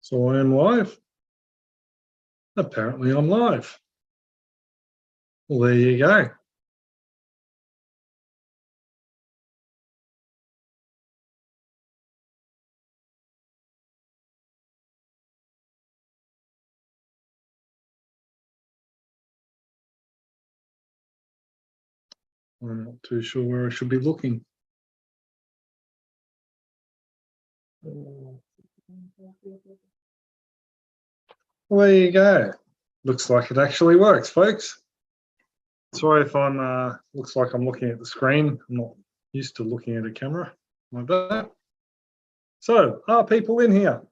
So I am live. Apparently I'm live. Well, there you go. I'm not too sure where I should be looking. Well, there you go. Looks like it actually works, folks. Sorry if I'm, looks like I'm looking at the screen. I'm not used to looking at a camera like that. So, are people in here?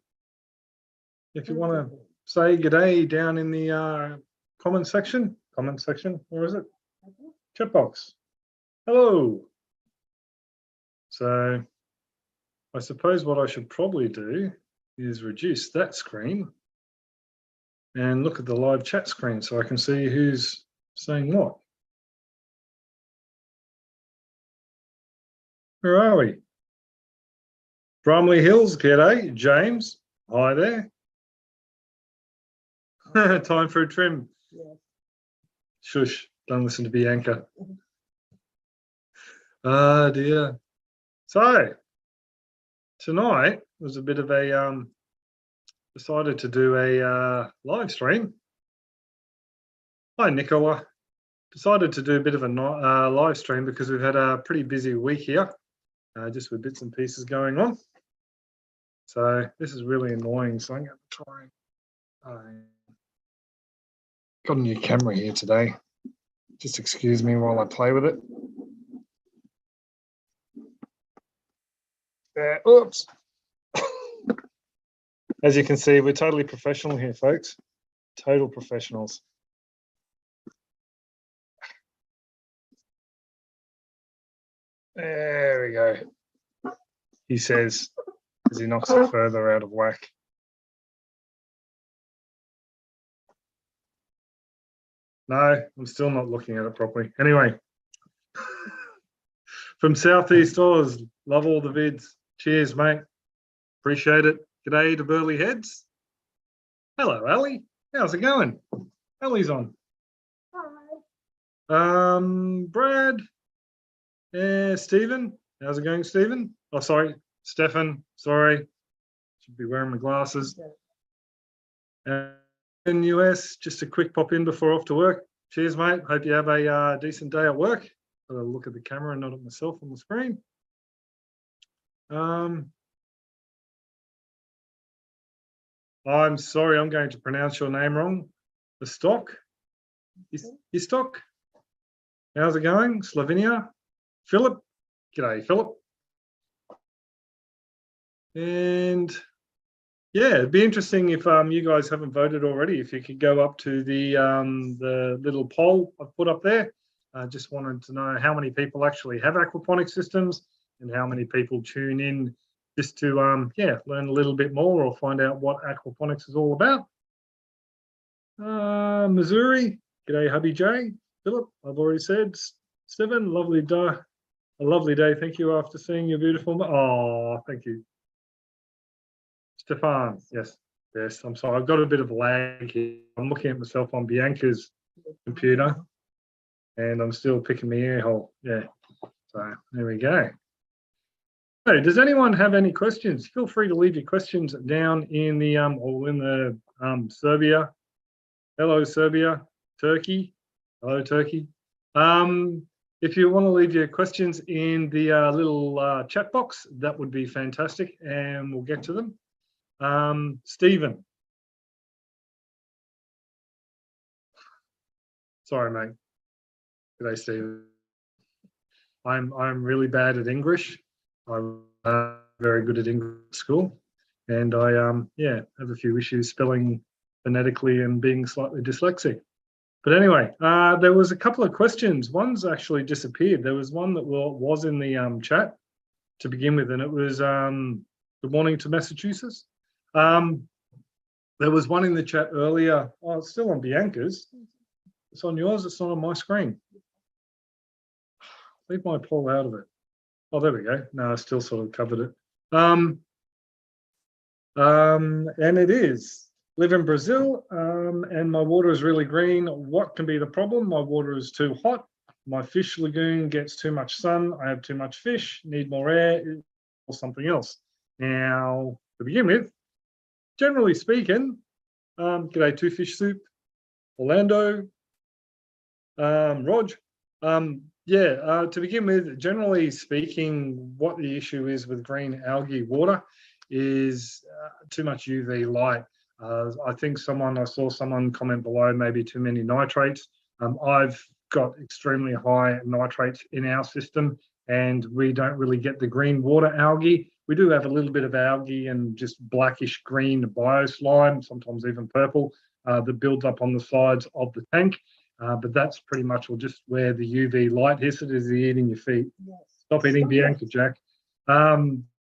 If you want to say good day down in the comment section, where is it? Chat box. Hello. So, I suppose what I should probably do is reduce that screen and look at the live chat screen so I can see who's saying what. Where are we? Bromley Hills, g'day. James, hi there. Time for a trim. Yeah. Shush, don't listen to Bianca. Ah, dear. So, tonight was a bit of a, decided to do a live stream. Hi, Nicola. Decided to do a bit of a live stream because we've had a pretty busy week here, just with bits and pieces going on. So this is really annoying. So I'm going to try. Got a new camera here today. Just excuse me while I play with it. Oops. As you can see, we're totally professional here, folks. Total professionals. There we go. He says, as he knocks it further out of whack. No, I'm still not looking at it properly. Anyway, from Southeast Oz, love all the vids. Cheers, mate. Appreciate it. G'day to Burley Heads. Hello, Ali. How's it going? Ali's on. Hi. Brad. Stephen. How's it going, Stephen? Oh, sorry, Stefan. Sorry. Should be wearing my glasses. In US, just a quick pop in before off to work. Cheers, mate. Hope you have a decent day at work. Got to look at the camera and not at myself on the screen. I'm sorry, I'm going to pronounce your name wrong. The stock. Your stock. How's it going? Slovenia. Philip. G'day, Philip. And yeah, it'd be interesting if you guys haven't voted already, if you could go up to the little poll I've put up there. I just wanted to know how many people actually have aquaponic systems and how many people tune in just to yeah, learn a little bit more or find out what aquaponics is all about. Missouri, g'day hubby J. Philip, I've already said. Stephen, lovely day. A lovely day. Thank you after seeing your beautiful. Oh, thank you. Stefan, yes, yes. I'm sorry. I've got a bit of lag here. I'm looking at myself on Bianca's computer, and I'm still picking my ear hole. Yeah. So there we go. Hey, does anyone have any questions? Feel free to leave your questions down in the or in the Serbia. Hello, Serbia. Turkey. Hello, Turkey. If you want to leave your questions in the little chat box, that would be fantastic, and we'll get to them. Stephen. Sorry, mate. G'day, Stephen. I'm really bad at English. I'm very good at English at school, and I yeah, have a few issues spelling phonetically and being slightly dyslexic. But anyway, there was a couple of questions. One's actually disappeared. There was one that was in the chat to begin with, and it was good morning to Massachusetts. There was one in the chat earlier. Oh, it's still on Bianca's. It's on yours, it's not on my screen. Leave my poll out of it. Oh, there we go. No, I still sort of covered it. And it is. Live in Brazil, and my water is really green. What can be the problem? My water is too hot. My fish lagoon gets too much sun. I have too much fish, need more air, or something else. Now, to begin with, generally speaking, g'day, Two Fish Soup, Orlando, Rog. To begin with, generally speaking, what the issue is with green algae water is too much UV light. I think I saw someone comment below, maybe too many nitrates. I've got extremely high nitrates in our system, and we don't really get the green water algae. We do have a little bit of algae and just blackish green bioslime, sometimes even purple, that builds up on the sides of the tank. But that's pretty much just where the UV light hits it. Is he eating your feet? Yes. Stop eating Bianca, Jack.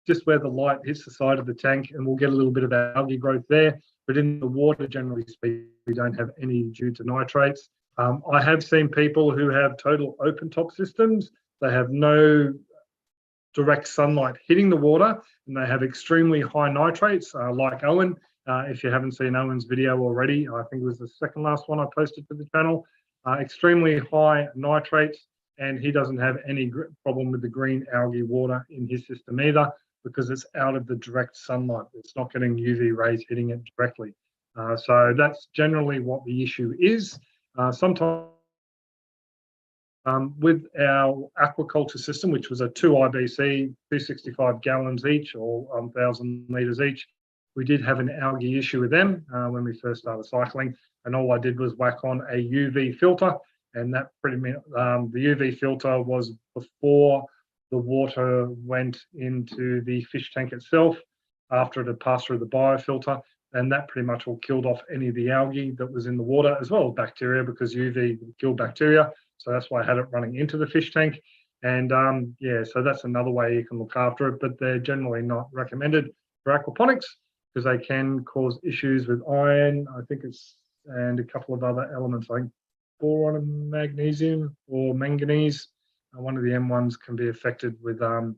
Just where the light hits the side of the tank, and we'll get a little bit of algae growth there. But in the water, generally speaking, we don't have any due to nitrates. I have seen people who have total open top systems. They have no direct sunlight hitting the water, and they have extremely high nitrates, like Owen. If you haven't seen Owen's video already, I think it was the second last one I posted to the channel. Extremely high nitrates, and he doesn't have any problem with the green algae water in his system either, because it's out of the direct sunlight. It's not getting UV rays hitting it directly. So that's generally what the issue is. Sometimes with our aquaculture system, which was a 2 IBC, 265 gallons each, or 1,000 litres each, we did have an algae issue with them when we first started cycling, and all I did was whack on a UV filter, and that pretty much, the UV filter was before the water went into the fish tank itself, after it had passed through the biofilter, and that pretty much all killed off any of the algae that was in the water, as well as bacteria, because UV killed bacteria. So that's why I had it running into the fish tank. And so that's another way you can look after it, but they're generally not recommended for aquaponics, because they can cause issues with iron, I think and a couple of other elements like boron and magnesium or manganese. One of the M1s can be affected with not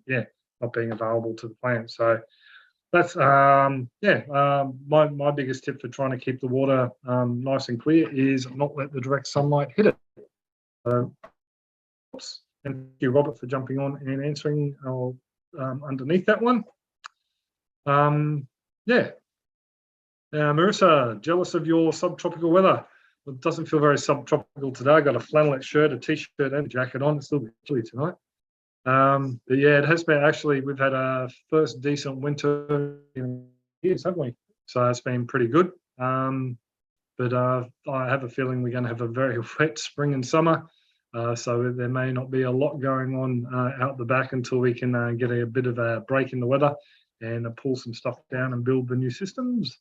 being available to the plant. So that's my biggest tip for trying to keep the water nice and clear is not let the direct sunlight hit it. Thank you, Robert, for jumping on and answering underneath that one. Marissa, jealous of your subtropical weather. It doesn't feel very subtropical today. I got a flannelette shirt, a t-shirt, and a jacket on. It's still chilly tonight. But yeah, it has been actually. We've had our first decent winter in years, haven't we? So it's been pretty good. But I have a feeling we're going to have a very wet spring and summer. So there may not be a lot going on out the back until we can get a bit of a break in the weather and pull some stuff down and build the new systems.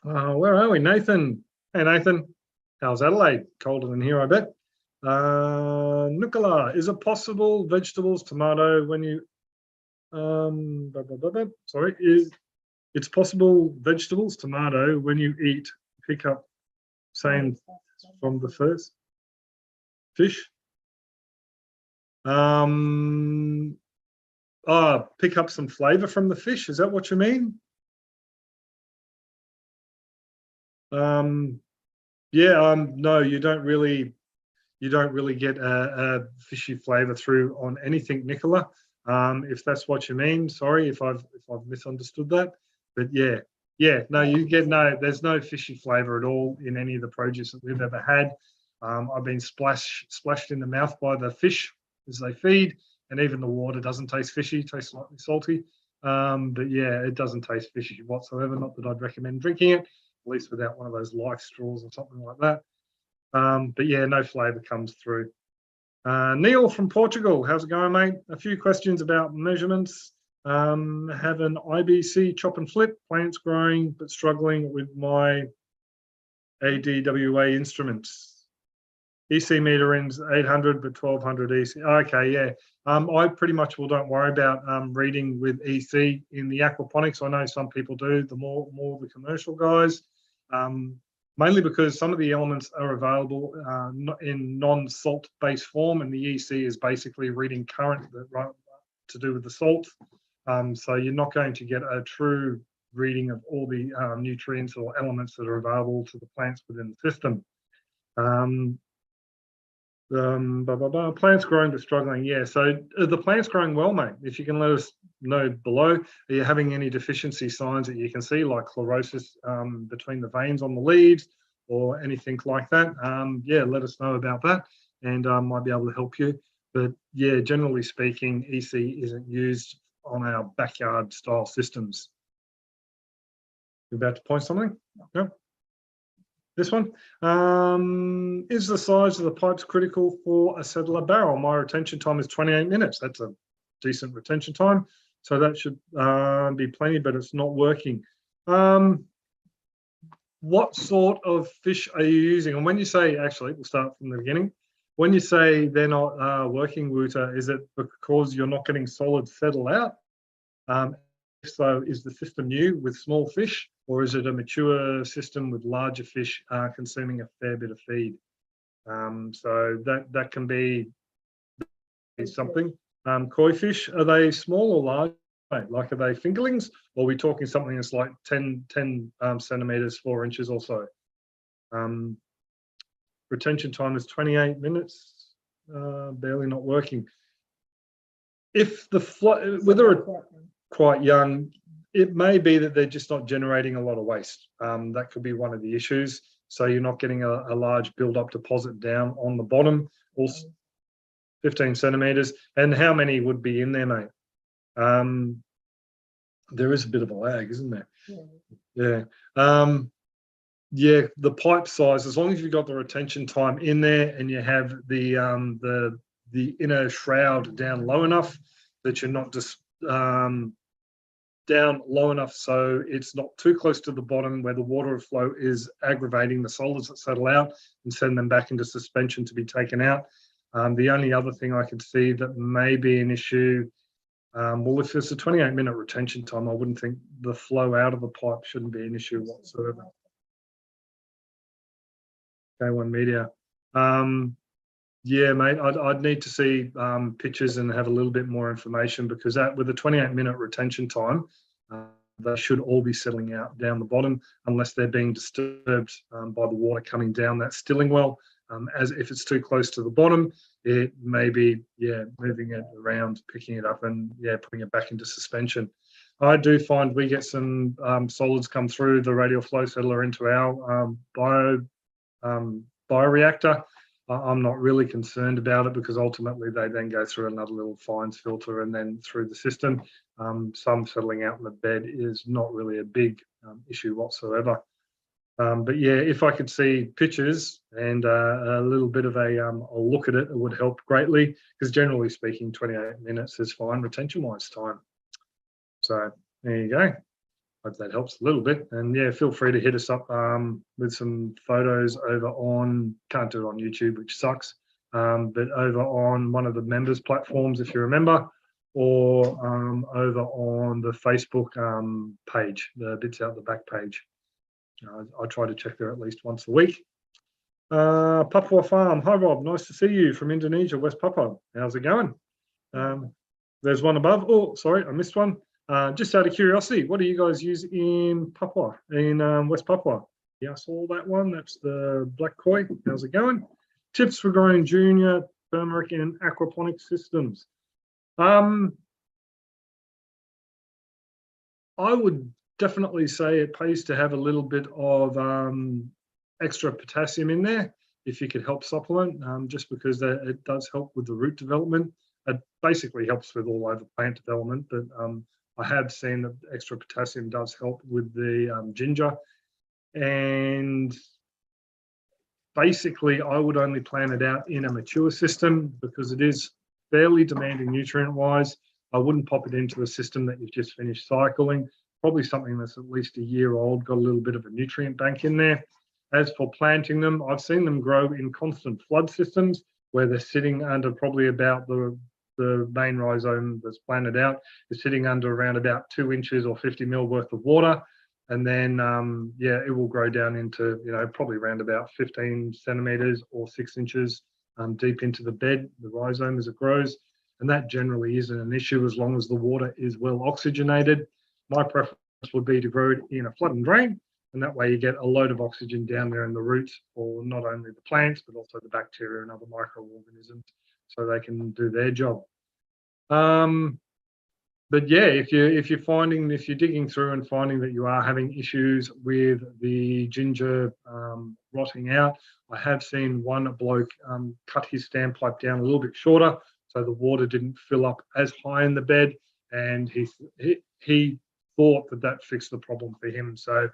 Where are we, Nathan? Hey, Nathan. How's Adelaide? Colder than here, I bet. Nicola, is it possible vegetables, tomato, when you it's possible vegetables, tomato, when you eat, pick up same from the first fish? Pick up some flavor from the fish, is that what you mean? No, you don't really get a fishy flavor through on anything, Nicola. If that's what you mean, sorry if I've misunderstood that. But there's no fishy flavor at all in any of the produce that we've ever had. I've been splashed in the mouth by the fish as they feed, and even the water doesn't taste fishy, it tastes slightly salty. But yeah, it doesn't taste fishy whatsoever. Not that I'd recommend drinking it, at least without one of those life straws or something like that. But yeah, no flavour comes through. Neil from Portugal, how's it going, mate? A few questions about measurements. Have an IBC chop and flip, plants growing but struggling with my ADWA instruments. EC meter in 800 but 1200 EC. Okay, yeah. I pretty much don't worry about reading with EC in the aquaponics. I know some people do. The more the commercial guys. mainly because some of the elements are available in non-salt based form, and the EC is basically reading current to do with the salt. So you're not going to get a true reading of all the nutrients or elements that are available to the plants within the system. Plants growing but struggling. Yeah, so the plants growing well, mate. If you can let us know below, are you having any deficiency signs that you can see, like chlorosis between the veins on the leaves or anything like that? Yeah, let us know about that, and might be able to help you. But yeah, generally speaking, EC isn't used on our backyard style systems. You're about to point something? No? This one. Is the size of the pipes critical for a settler barrel? My retention time is 28 minutes. That's a decent retention time. So that should be plenty, but it's not working. What sort of fish are you using? And when you say, actually, we'll start from the beginning. When you say they're not working, Wouter, is it because you're not getting solid settle out? If so, is the system new with small fish, or is it a mature system with larger fish consuming a fair bit of feed? So that can be something. Koi fish, are they small or large? Like, are they fingerlings, or are we talking something that's like 10 centimeters, 4 inches or so? Retention time is 28 minutes, barely not working. If the whether quite young, it may be that they're just not generating a lot of waste. That could be one of the issues. So you're not getting a large build-up deposit down on the bottom. Also, 15 centimeters. And how many would be in there, mate? There is a bit of a lag, isn't there? Yeah. Yeah, the pipe size, as long as you've got the retention time in there and you have the inner shroud down low enough that you're not just down low enough so it's not too close to the bottom where the water flow is aggravating the solids that settle out and send them back into suspension to be taken out. The only other thing I could see that may be an issue, well, if it's a 28-minute retention time, I wouldn't think the flow out of the pipe shouldn't be an issue whatsoever. K1 media. Yeah, mate, I'd need to see pictures and have a little bit more information, because that with a 28-minute retention time, they should all be settling out down the bottom unless they're being disturbed by the water coming down that stilling well. As if it's too close to the bottom, it may be, yeah, moving it around, picking it up and, yeah, putting it back into suspension. I do find we get some solids come through the radial flow settler into our bioreactor. I'm not really concerned about it, because ultimately they then go through another little fines filter and then through the system. Some settling out in the bed is not really a big issue whatsoever. But yeah, if I could see pictures and a little bit of a look at it, it would help greatly, because generally speaking, 28 minutes is fine retention-wise time. So there you go. Hope that helps a little bit. And yeah, feel free to hit us up with some photos over on, can't do it on YouTube, which sucks, but over on one of the members platforms, if you remember, or over on the Facebook page, the Bits Out the Back page. I try to check there at least once a week. Papua Farm. Hi, Rob. Nice to see you from Indonesia, West Papua. How's it going? There's one above. Oh, sorry, I missed one. Just out of curiosity, what do you guys use in Papua, in West Papua? Yeah, I saw that one. That's the black koi. How's it going? Tips for growing junior turmeric in aquaponic systems. I would definitely say it pays to have a little bit of extra potassium in there if you could help supplement, just because it does help with the root development. It basically helps with all over plant development, but I have seen that extra potassium does help with the ginger. And basically, I would only plant it out in a mature system, because it is fairly demanding nutrient-wise. I wouldn't pop it into a system that you've just finished cycling. Probably something that's at least a year old, got a little bit of a nutrient bank in there. As for planting them, I've seen them grow in constant flood systems where they're sitting under probably about the main rhizome that's planted out is sitting under around about 2 inches or 50 mil worth of water. and then yeah, it will grow down into, you know, probably around about 15 centimeters or 6 inches deep into the bed, the rhizome, as it grows. And that generally isn't an issue as long as the water is well oxygenated. My preference would be to grow it in a flood and drain, and that way you get a load of oxygen down there in the roots for not only the plants but also the bacteria and other microorganisms, so they can do their job. But yeah, if you're digging through and finding that you are having issues with the ginger rotting out, I have seen one bloke cut his standpipe down a little bit shorter, so the water didn't fill up as high in the bed, and he thought that fixed the problem for him. So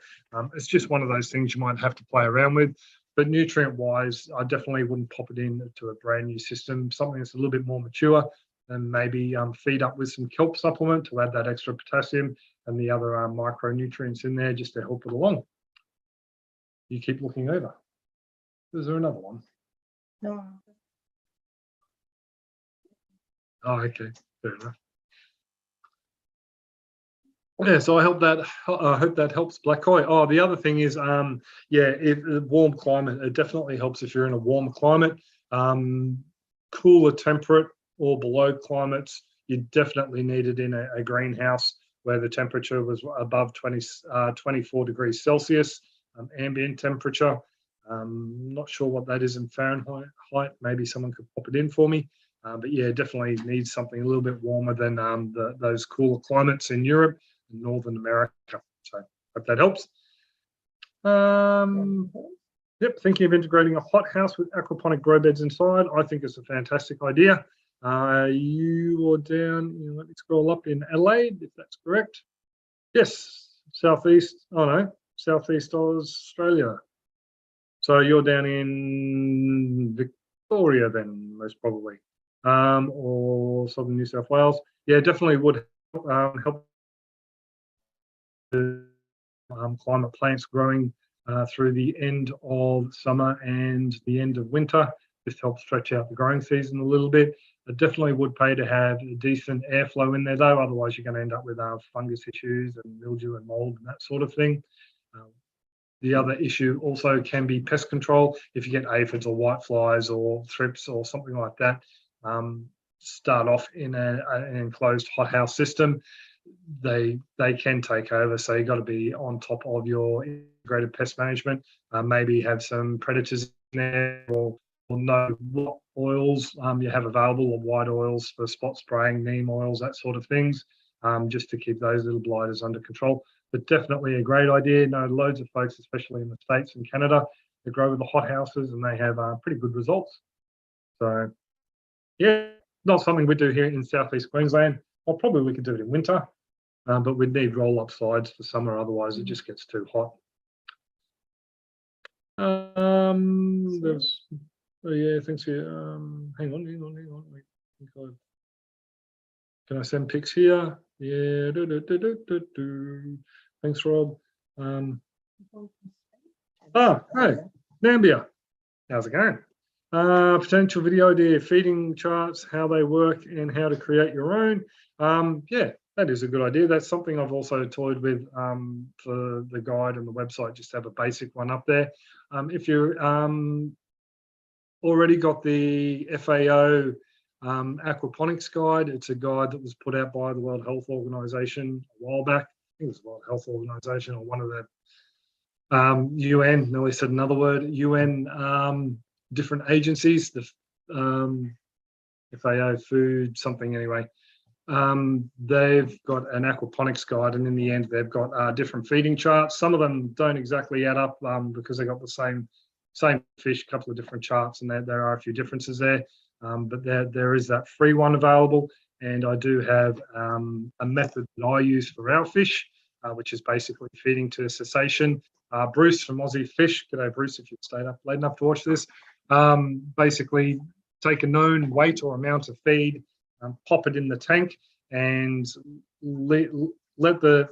it's just one of those things you might have to play around with. But nutrient-wise, I definitely wouldn't pop it into a brand new system. Something that's a little bit more mature, and maybe feed up with some kelp supplement to add that extra potassium and the other micronutrients in there just to help it along. You keep looking over. Is there another one? No. Oh, okay, fair enough. Yeah, so I hope that helps, Black Koi. Oh, the other thing is, yeah, warm climate, it definitely helps if you're in a warm climate. Cooler temperate or below climates, you definitely need it in a greenhouse where the temperature was above 24 degrees Celsius, ambient temperature. Not sure what that is in Fahrenheit. Maybe someone could pop it in for me. But yeah, definitely needs something a little bit warmer than those cooler climates in Europe and Northern America. So hope that helps. Yep, thinking of integrating a hothouse with aquaponic grow beds inside. I think it's a fantastic idea. You are down, let me scroll up, in Adelaide, if that's correct. Yes, southeast Australia. So you're down in Victoria then, most probably, or southern New South Wales. Yeah, definitely would help climate plants growing through the end of summer and the end of winter. This helps stretch out the growing season a little bit. It definitely would pay to have a decent airflow in there, though. Otherwise, you're going to end up with fungus issues and mildew and mold and that sort of thing. The other issue also can be pest control. If you get aphids or whiteflies or thrips or something like that, start off in an enclosed hothouse system, they can take over. So you've got to be on top of your integrated pest management. Maybe have some predators in there, or know what oils you have available, or white oils for spot spraying, neem oils, that sort of things, just to keep those little blighters under control. But definitely a great idea. Know loads of folks, especially in the States and Canada, that grow with the hothouses, and they have pretty good results. So yeah, not something we do here in Southeast Queensland. Or probably we could do it in winter, but we'd need roll-up sides for summer, otherwise it just gets too hot. Oh yeah, thanks. Hang on. Can I send pics here? Yeah. Thanks, Rob. Hey, Nambia. How's it going? Potential video idea, feeding charts, how they work, and how to create your own. Yeah, that is a good idea. That's something I've also toyed with for the guide and the website, just to have a basic one up there. If you're already got the FAO Aquaponics guide, it's a guide that was put out by the World Health Organization a while back. I think it was the World Health Organization, or one of the UN, nearly said another word, UN different agencies, the FAO food something anyway. They've got an aquaponics guide, and in the end they've got different feeding charts. Some of them don't exactly add up because they got the same fish, a couple of different charts, and there are a few differences there. But there is that free one available, and I do have a method that I use for our fish, which is basically feeding to cessation. Bruce from Aussie Fish, g'day Bruce, if you've stayed up late enough to watch this. Basically, take a known weight or amount of feed, pop it in the tank, and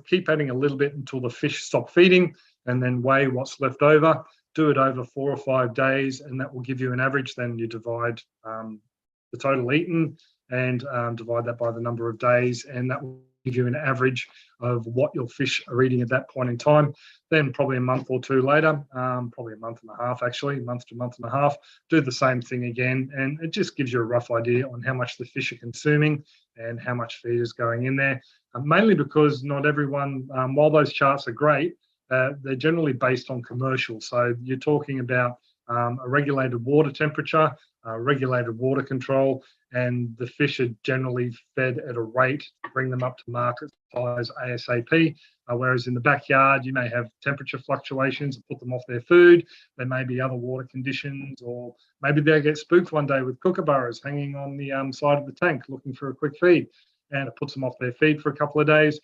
keep adding a little bit until the fish stop feeding, and then weigh what's left over. Do it over 4 or 5 days, and that will give you an average. Then you divide the total eaten and divide that by the number of days, and that will give you an average of what your fish are eating at that point in time. Then probably a month or two later, probably a month and a half actually, month to month and a half, do the same thing again, and it just gives you a rough idea on how much the fish are consuming and how much feed is going in there. Mainly because not everyone, while those charts are great, they're generally based on commercial. So you're talking about a regulated water temperature, regulated water control, and the fish are generally fed at a rate to bring them up to market size ASAP. Whereas in the backyard, you may have temperature fluctuations and put them off their food. There may be other water conditions, or maybe they get spooked one day with kookaburras hanging on the side of the tank looking for a quick feed, and it puts them off their feed for a couple of days.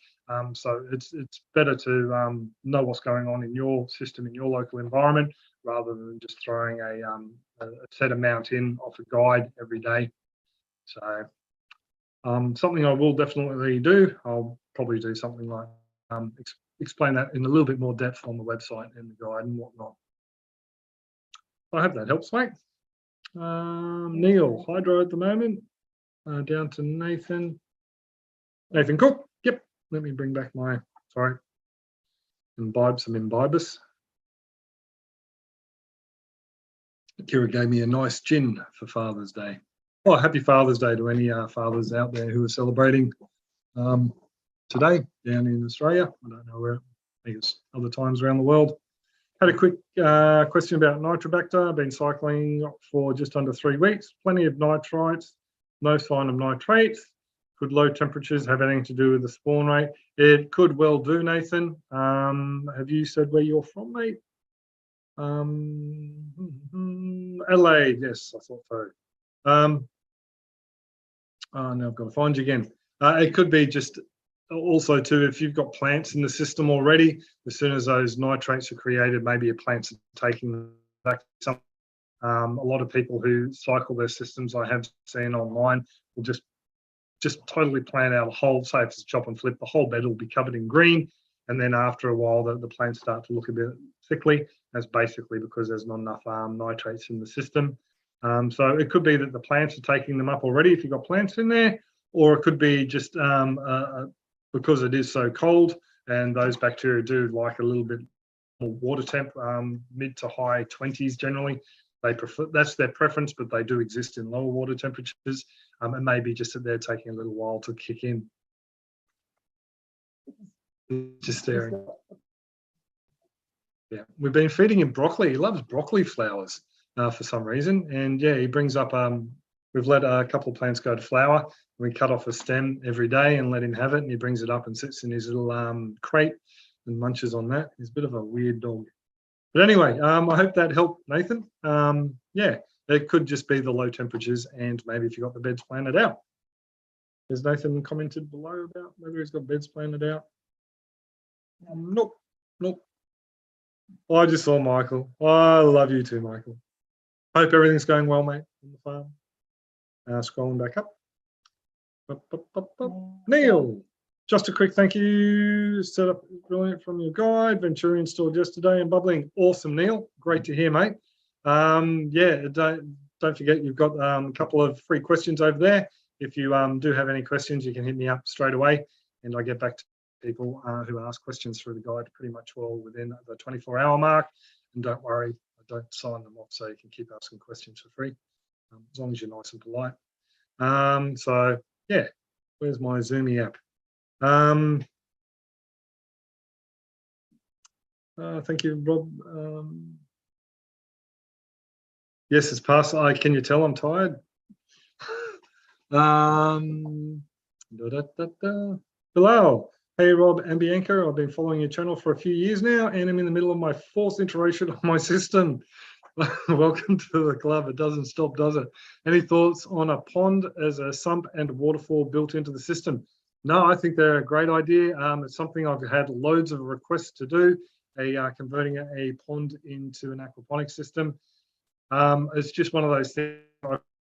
So it's better to know what's going on in your system, in your local environment, rather than just throwing a set amount in off a guide every day. So something I will definitely do, I'll probably do something like explain that in a little bit more depth on the website and the guide and whatnot. I hope that helps, mate. Neil, hydro at the moment. Down to Nathan. Nathan Cook. Yep. Let me bring back my, sorry, imbibe some imbibus. Kira gave me a nice gin for Father's Day. Oh, happy Father's Day to any fathers out there who are celebrating today down in Australia. I don't know where, I think it's other times around the world. Had a quick question about Nitrobacter. I've been cycling for just under 3 weeks. Plenty of nitrites, no sign of nitrates. Could low temperatures have anything to do with the spawn rate? It could well do, Nathan. Have you said where you're from, mate? Adelaide, yes, I thought so. Oh, now I've got to find you again. It could be just also too, if you've got plants in the system already, as soon as those nitrates are created, maybe your plants are taking them back. A lot of people who cycle their systems, I have seen online, will just totally plan out a whole, say if it's chop and flip, the whole bed will be covered in green. And then after a while, the plants start to look a bit thickly. That's basically because there's not enough nitrates in the system. So it could be that the plants are taking them up already if you've got plants in there, or it could be just because it is so cold and those bacteria do like a little bit more water temp, mid to high 20s generally. They prefer, that's their preference, but they do exist in lower water temperatures. And maybe just that they're taking a little while to kick in. Just staring. Yeah, we've been feeding him broccoli. He loves broccoli flowers for some reason. And yeah, he brings up, we've let a couple of plants go to flower. We cut off a stem every day and let him have it. And he brings it up and sits in his little crate and munches on that. He's a bit of a weird dog. But anyway, I hope that helped, Nathan. Yeah, it could just be the low temperatures and maybe if you got the beds planted out. Has Nathan commented below about whether he's got beds planted out? Nope, nope. I just saw Michael. I love you too, Michael. Hope everything's going well, mate, on the farm. Scrolling back up. Neil, just a quick thank you. Set up brilliant from your guide. Venturi installed yesterday and bubbling. Awesome, Neil. Great to hear, mate. Yeah, don't forget you've got a couple of free questions over there. If you do have any questions, you can hit me up straight away, and I get back to people who ask questions through the guide pretty much all within the 24-hour mark. And don't worry, I don't sign them off, so you can keep asking questions for free, as long as you're nice and polite. So yeah, where's my Zoomy app? Thank you, Rob. Yes, it's past. Can you tell I'm tired? Hello. Hey, Rob and Bianca. I've been following your channel for a few years now, and I'm in the middle of my 4th iteration of my system. Welcome to the club. It doesn't stop, does it? Any thoughts on a pond as a sump and waterfall built into the system? No, I think they're a great idea. It's something I've had loads of requests to do, converting a pond into an aquaponics system. It's just one of those things.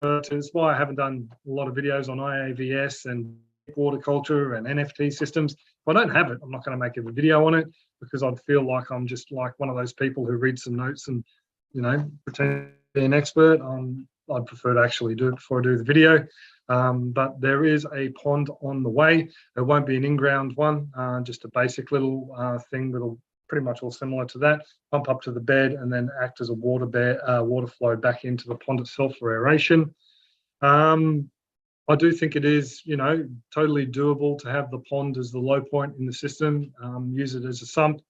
It's why I haven't done a lot of videos on IAVS and horticulture and NFT systems. If I don't have it, I'm not going to make a video on it because I'd feel like I'm just like one of those people who read some notes and, you know, pretend to be an expert. I'd prefer to actually do it before I do the video. But there is a pond on the way. It won't be an in-ground one, just a basic little thing that'll pretty much all similar to that, pump up to the bed and then act as a water flow back into the pond itself for aeration. I do think it is, totally doable to have the pond as the low point in the system, use it as a sump.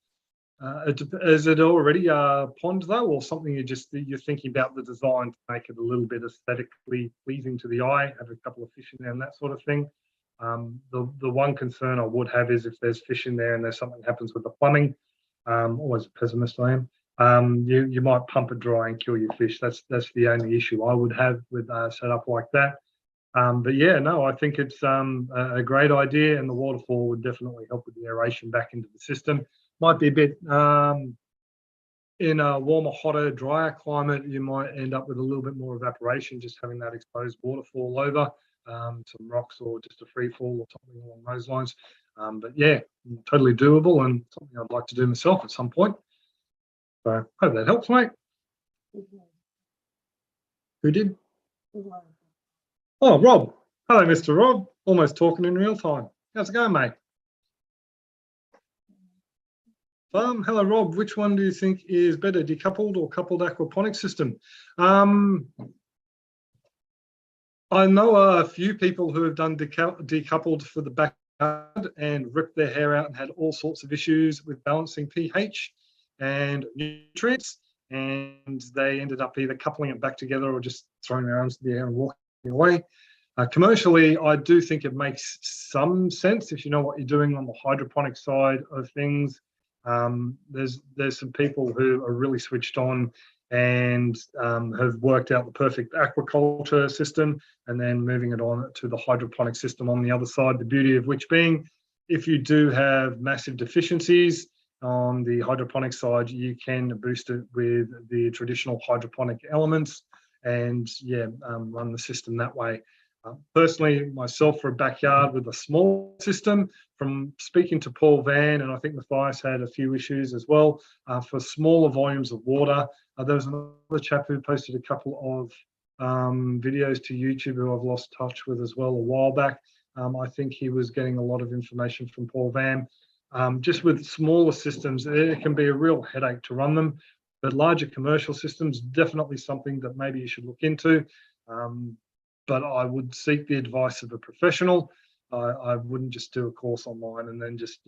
Is it already a pond though, or something you're thinking about the design to make it a little bit aesthetically pleasing to the eye, have a couple of fish in there and that sort of thing? The one concern I would have is if there's fish in there and there's something happens with the plumbing, always a pessimist I am, you might pump it dry and kill your fish. That's the only issue I would have with a setup like that. But yeah, no, I think it's a great idea, and the waterfall would definitely help with the aeration back into the system. Might be a bit in a warmer, hotter, drier climate, you might end up with a little bit more evaporation, just having that exposed waterfall over some rocks or just a free fall or something along those lines. But yeah, totally doable and something I'd like to do myself at some point. So hope that helps, mate. Who did? Oh, Rob. Hello, Mr. Rob. Almost talking in real time. How's it going, mate? Hello, Rob. Which one do you think is better, decoupled or coupled aquaponic system? I know a few people who have done decoupled for the backyard and ripped their hair out and had all sorts of issues with balancing pH and nutrients, and they ended up either coupling it back together or just throwing their arms in the air and walking away. Commercially, I do think it makes some sense if you know what you're doing on the hydroponic side of things. There's some people who are really switched on and have worked out the perfect aquaculture system and then moving it on to the hydroponic system on the other side, the beauty of which being if you do have massive deficiencies on the hydroponic side, you can boost it with the traditional hydroponic elements and run the system that way. Personally, myself, for a backyard with a small system, from speaking to Paul Van, and I think Matthias had a few issues as well, for smaller volumes of water. There was another chap who posted a couple of videos to YouTube who I've lost touch with as well a while back. I think he was getting a lot of information from Paul Van. Just with smaller systems, it can be a real headache to run them, but larger commercial systems, definitely something that maybe you should look into. But I would seek the advice of a professional. I wouldn't just do a course online and then just,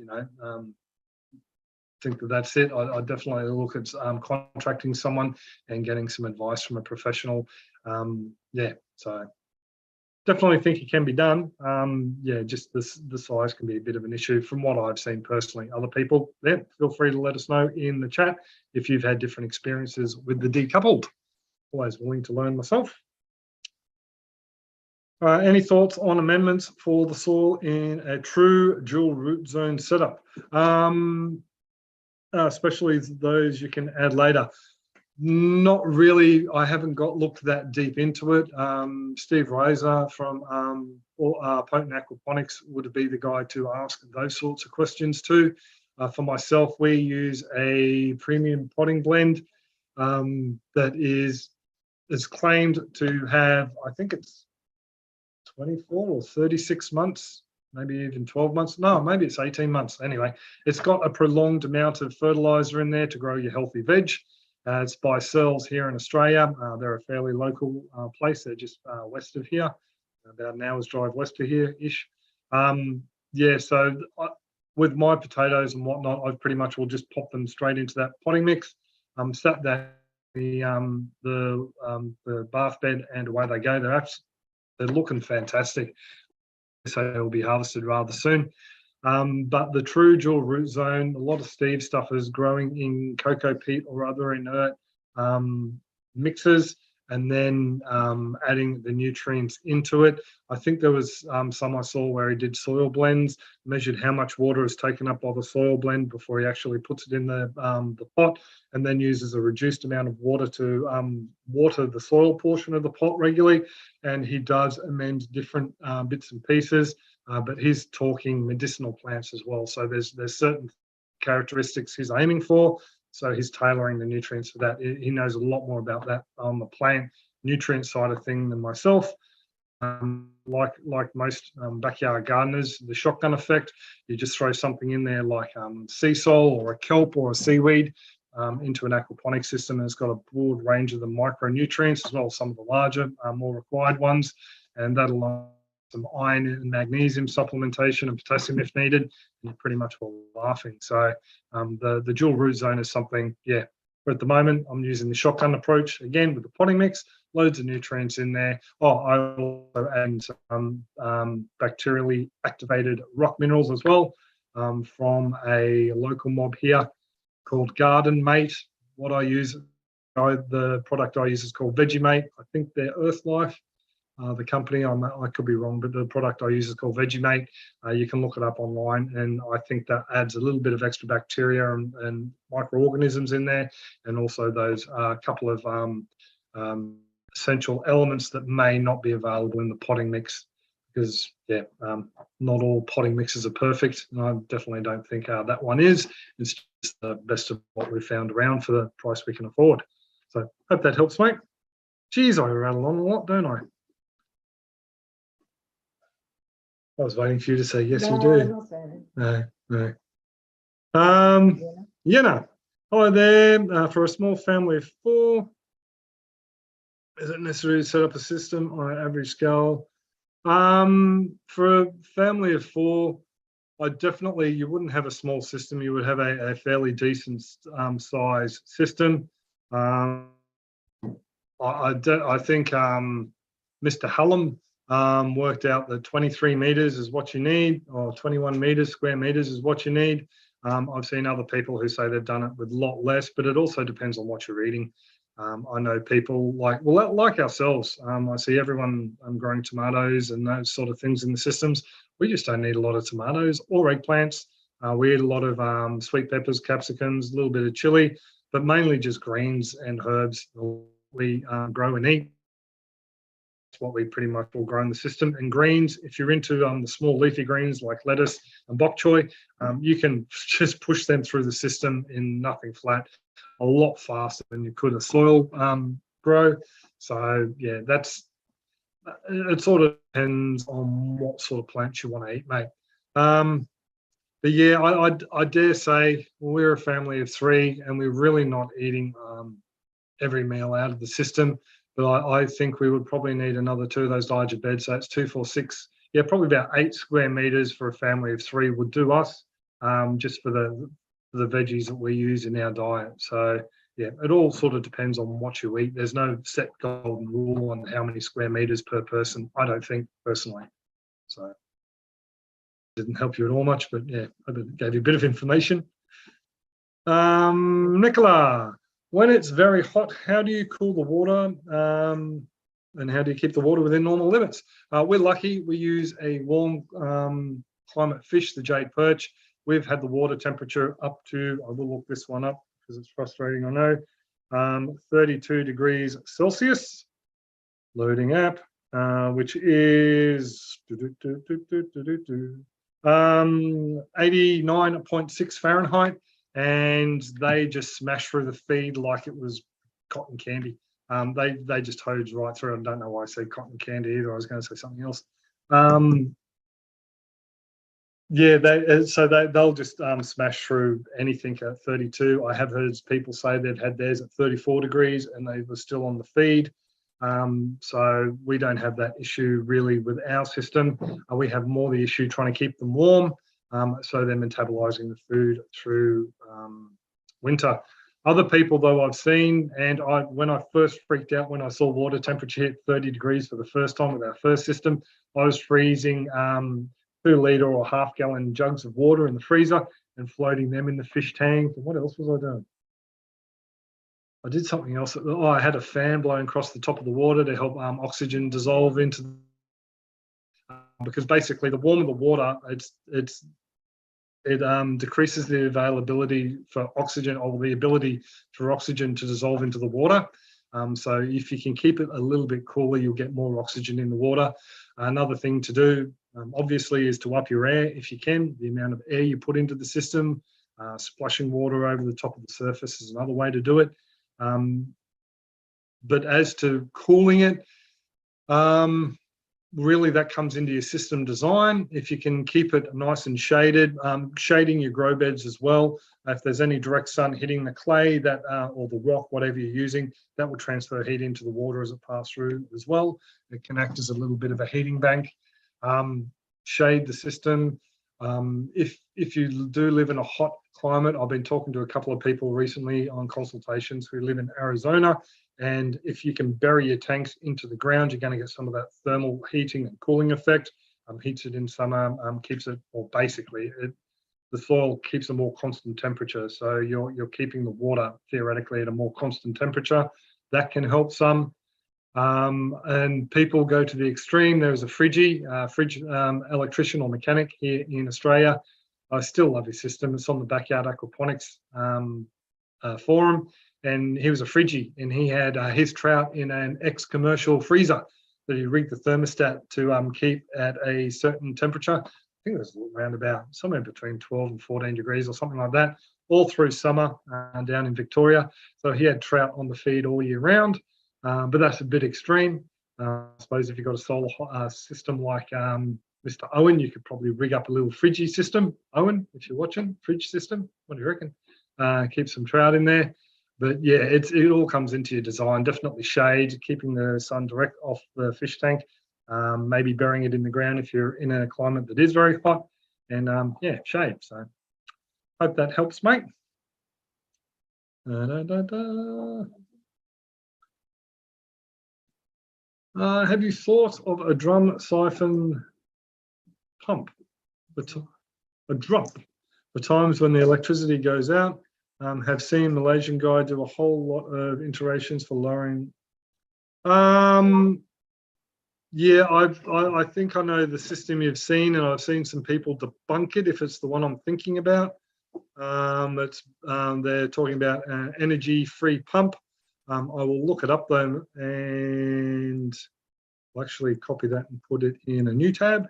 think that that's it. I definitely look at contracting someone and getting some advice from a professional. So definitely think it can be done. Just the size can be a bit of an issue from what I've seen personally. Other people, feel free to let us know in the chat if you've had different experiences with the decoupled. Always willing to learn myself. Any thoughts on amendments for the soil in a true dual root zone setup? Especially those you can add later. Not really. I haven't looked that deep into it. Steve Razor from Potent Aquaponics would be the guy to ask those sorts of questions to. For myself, we use a premium potting blend that is claimed to have, I think it's 24 or 36 months, maybe even 12 months. No, maybe it's 18 months. Anyway, it's got a prolonged amount of fertilizer in there to grow your healthy veg. It's by Searles here in Australia. They're a fairly local place. They're just west of here, about an hour's drive west of here-ish. So with my potatoes and whatnot, I pretty much will just pop them straight into that potting mix, set that the bath bed, and away they go. They're looking fantastic. So they'll be harvested rather soon. But the true dual root zone, a lot of Steve stuff is growing in cocoa peat or other inert mixes, and then adding the nutrients into it. I think there was some I saw where he did soil blends, measured how much water is taken up by the soil blend before he actually puts it in the pot, and then uses a reduced amount of water to water the soil portion of the pot regularly. And he does amend different bits and pieces, but he's talking medicinal plants as well. So there's certain characteristics he's aiming for. So he's tailoring the nutrients for that. He knows a lot more about that on the plant nutrient side of thing than myself. like most backyard gardeners, the shotgun effect. You just throw something in there like sea salt or a kelp or a seaweed into an aquaponic system, and it's got a broad range of the micronutrients as well as some of the larger, more required ones, and that along some iron and magnesium supplementation and potassium if needed, and you're pretty much all laughing. So the dual root zone is something, yeah. But at the moment, I'm using the shotgun approach again with the potting mix, loads of nutrients in there. Oh, I also add some bacterially activated rock minerals as well from a local mob here called Garden Mate. What I use, the product I use is called Vegemate. I think they're Earth Life. The company, I could be wrong, but the product I use is called Vegemate. You can look it up online, and I think that adds a little bit of extra bacteria and microorganisms in there, and also those couple of essential elements that may not be available in the potting mix, because yeah, not all potting mixes are perfect, and I definitely don't think that one is. It's just the best of what we've found around for the price we can afford. So hope that helps, mate. Geez, I rattle on a lot, don't I? I was waiting for you to say yes, you do. No. Yenna, hello there. For a small family of 4, is it necessary to set up a system on an average scale? For a family of 4, you wouldn't have a small system. You would have a fairly decent size system. I think Mr. Hallam worked out that 23 meters is what you need, or 21 square meters is what you need. I've seen other people who say they've done it with a lot less, but it also depends on what you're eating. I know people like ourselves. I see everyone growing tomatoes and those sort of things in the systems. We just don't need a lot of tomatoes or eggplants. We eat a lot of sweet peppers, capsicums, a little bit of chili, but mainly just greens and herbs we grow and eat. What we pretty much all grow in the system. And greens, if you're into the small leafy greens like lettuce and bok choy, you can just push them through the system in nothing flat a lot faster than you could a soil grow. So yeah, it sort of depends on what sort of plants you want to eat, mate. But yeah, I dare say we're a family of 3 and we're really not eating every meal out of the system. But I think we would probably need another 2 of those larger beds. So it's 2, 4, 6. Yeah, probably about 8 square meters for a family of 3 would do us, just for the veggies that we use in our diet. So yeah, it all sort of depends on what you eat. There's no set golden rule on how many square meters per person, I don't think, personally. So it didn't help you at all much, but yeah, I gave you a bit of information. Nicola, when it's very hot, how do you cool the water, and how do you keep the water within normal limits? We're lucky. We use a warm climate fish, the jade perch. We've had the water temperature up to, I will look this one up because it's frustrating, I know, 32 degrees Celsius. Loading app, which is 89.6 Fahrenheit. And they just smashed through the feed like it was cotton candy. They just hosed right through. I don't know why I said cotton candy either. I was going to say something else. Yeah, they'll just smash through anything at 32. I have heard people say they've had theirs at 34 degrees and they were still on the feed. So we don't have that issue really with our system. We have more the issue trying to keep them warm, so they're metabolizing the food through winter. Other people, though, I've seen, and when I first freaked out when I saw water temperature hit 30 degrees for the first time with our first system, I was freezing 2-litre or half-gallon jugs of water in the freezer and floating them in the fish tank. And what else was I doing? I did something else. Oh, I had a fan blowing across the top of the water to help oxygen dissolve into because basically the warmer the water, it decreases the availability for oxygen, or the ability for oxygen to dissolve into the water. So if you can keep it a little bit cooler, you'll get more oxygen in the water. Another thing to do, obviously, is to up your air if you can. The amount of air you put into the system, splashing water over the top of the surface is another way to do it. But as to cooling it, really that comes into your system design. If you can keep it nice and shaded, shading your grow beds as well. If there's any direct sun hitting the clay that or the rock, whatever you're using, that will transfer heat into the water as it passes through as well. It can act as a little bit of a heating bank. Shade the system. If you do live in a hot climate, I've been talking to a couple of people recently on consultations who live in Arizona, and if you can bury your tanks into the ground, you're going to get some of that thermal heating and cooling effect. Heats it in summer, keeps it, or basically the soil keeps a more constant temperature. So you're keeping the water theoretically at a more constant temperature. That can help some. And people go to the extreme. There is a fridge electrician or mechanic here in Australia. I still love his system. It's on the Backyard Aquaponics forum. And he was a fridgie, and he had his trout in an ex-commercial freezer that he rigged the thermostat to keep at a certain temperature. I think it was around about somewhere between 12 and 14 degrees or something like that, all through summer down in Victoria. So he had trout on the feed all year round, but that's a bit extreme. I suppose if you've got a solar system like Mr. Owen, you could probably rig up a little fridgie system. Owen, if you're watching, fridge system, what do you reckon? Keep some trout in there. But yeah, it all comes into your design. Definitely shade, keeping the sun direct off the fish tank, maybe burying it in the ground if you're in a climate that is very hot, and yeah, shade. So hope that helps, mate. Have you thought of a drum siphon pump? A drop for times when the electricity goes out. Have seen Malaysian guy do a whole lot of iterations for lowering. Yeah, I think I know the system you've seen, and I've seen some people debunk it if it's the one I'm thinking about. They're talking about an energy-free pump. I will look it up though, and I'll actually copy that and put it in a new tab,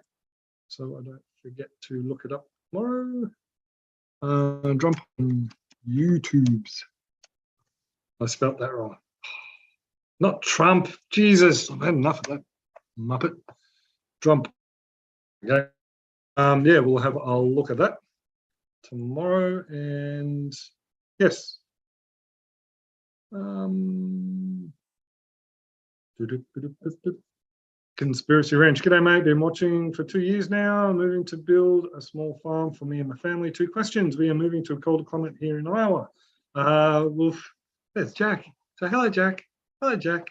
so I don't forget to look it up tomorrow. Drum YouTubes. I spelt that wrong. Not Trump. Jesus, I've had enough of that Muppet. Trump. Okay. Yeah, I'll look at that tomorrow. And yes. Conspiracy Ranch. G'day, mate. Been watching for 2 years now. Moving to build a small farm for me and my family. 2 questions. We are moving to a colder climate here in Iowa. There's Jack. So hello, Jack. Hello, Jack.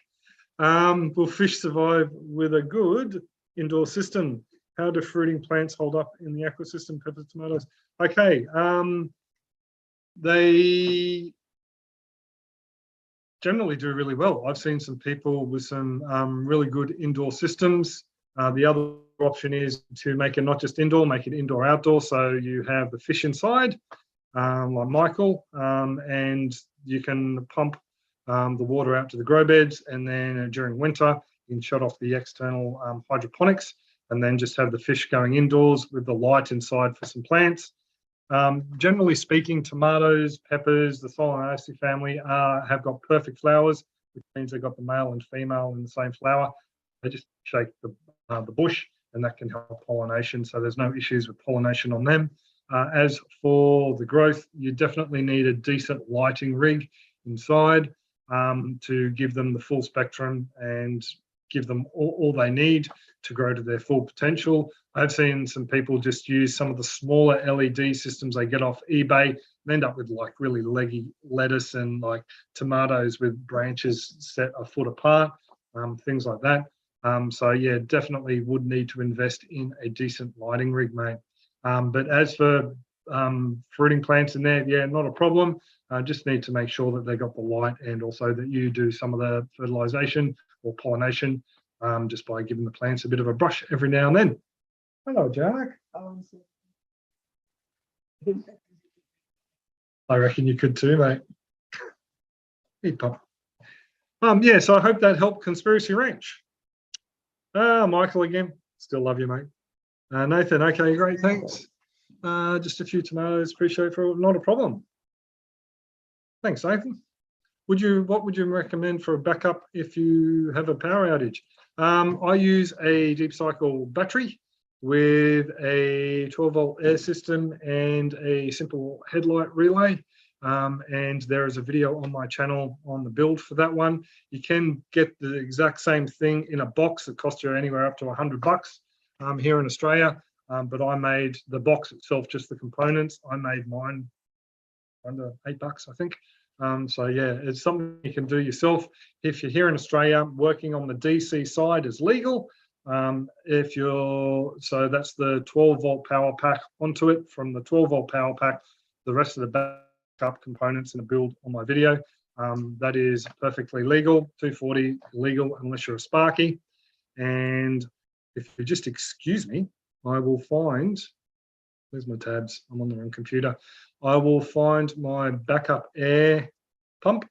Will fish survive with a good indoor system? How do fruiting plants hold up in the ecosystem? Peppers, tomatoes. Okay. They generally do really well. I've seen some people with some really good indoor systems. The other option is to make it not just indoor, make it indoor-outdoor. So you have the fish inside, like Michael, and you can pump the water out to the grow beds, and then during winter, you can shut off the external hydroponics, and then just have the fish going indoors with the light inside for some plants. Generally speaking, tomatoes, peppers, the Solanaceae family have got perfect flowers, which means they've got the male and female in the same flower. They just shake the bush, and that can help pollination. So there's no issues with pollination on them. As for the growth, you definitely need a decent lighting rig inside to give them the full spectrum and give them all they need to grow to their full potential. I've seen some people just use some of the smaller LED systems they get off eBay and end up with like really leggy lettuce and like tomatoes with branches set a foot apart, things like that. So yeah, definitely would need to invest in a decent lighting rig, mate. But as for fruiting plants in there, yeah, not a problem. Just need to make sure that they got the light, and also that you do some of the fertilization or pollination just by giving the plants a bit of a brush every now and then. Hello, Jack. I reckon you could too, mate. Hey, Pop. Yeah, so I hope that helped, Conspiracy Ranch. Michael again. Still love you, mate. Nathan, okay, great, thanks. Just a few tomatoes, appreciate it, not a problem. Thanks, Nathan. What would you recommend for a backup if you have a power outage? I use a deep cycle battery with a 12-volt air system and a simple headlight relay. And there is a video on my channel on the build for that one. You can get the exact same thing in a box that costs you anywhere up to $100 here in Australia. But I made the box itself, just the components. I made mine under $8, I think. So yeah, it's something you can do yourself. If you're here in Australia, working on the DC side is legal. So that's the 12-volt power pack onto it. From the 12-volt power pack, the rest of the backup components in a build on my video. That is perfectly legal. 240 legal unless you're a Sparky. And if you just excuse me, I will find, where's my tabs? I'm on the wrong computer. I will find my backup air pump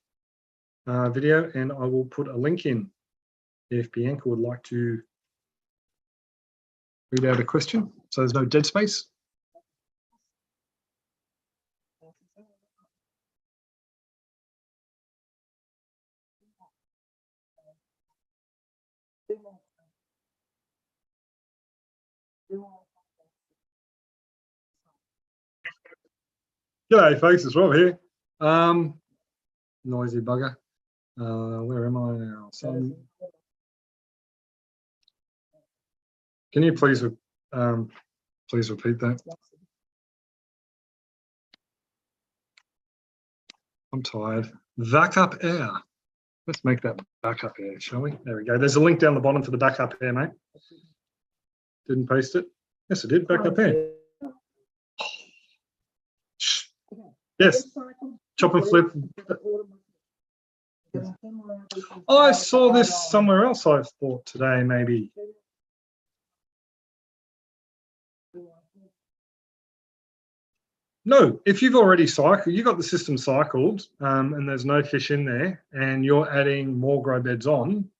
video, and I will put a link in if Bianca would like to read out a question. So there's no dead space. G'day folks, it's Rob here. Noisy bugger. Where am I now? So, can you please repeat that? I'm tired. Backup air. Let's make that backup air, shall we? There we go. There's a link down the bottom for the backup air, mate. Didn't paste it. Yes, I did. Backup air. Yes. Chop and flip. I saw this somewhere else, I thought today, maybe. No, if you've already cycled, you've got the system cycled, and there's no fish in there, and you're adding more grow beds on,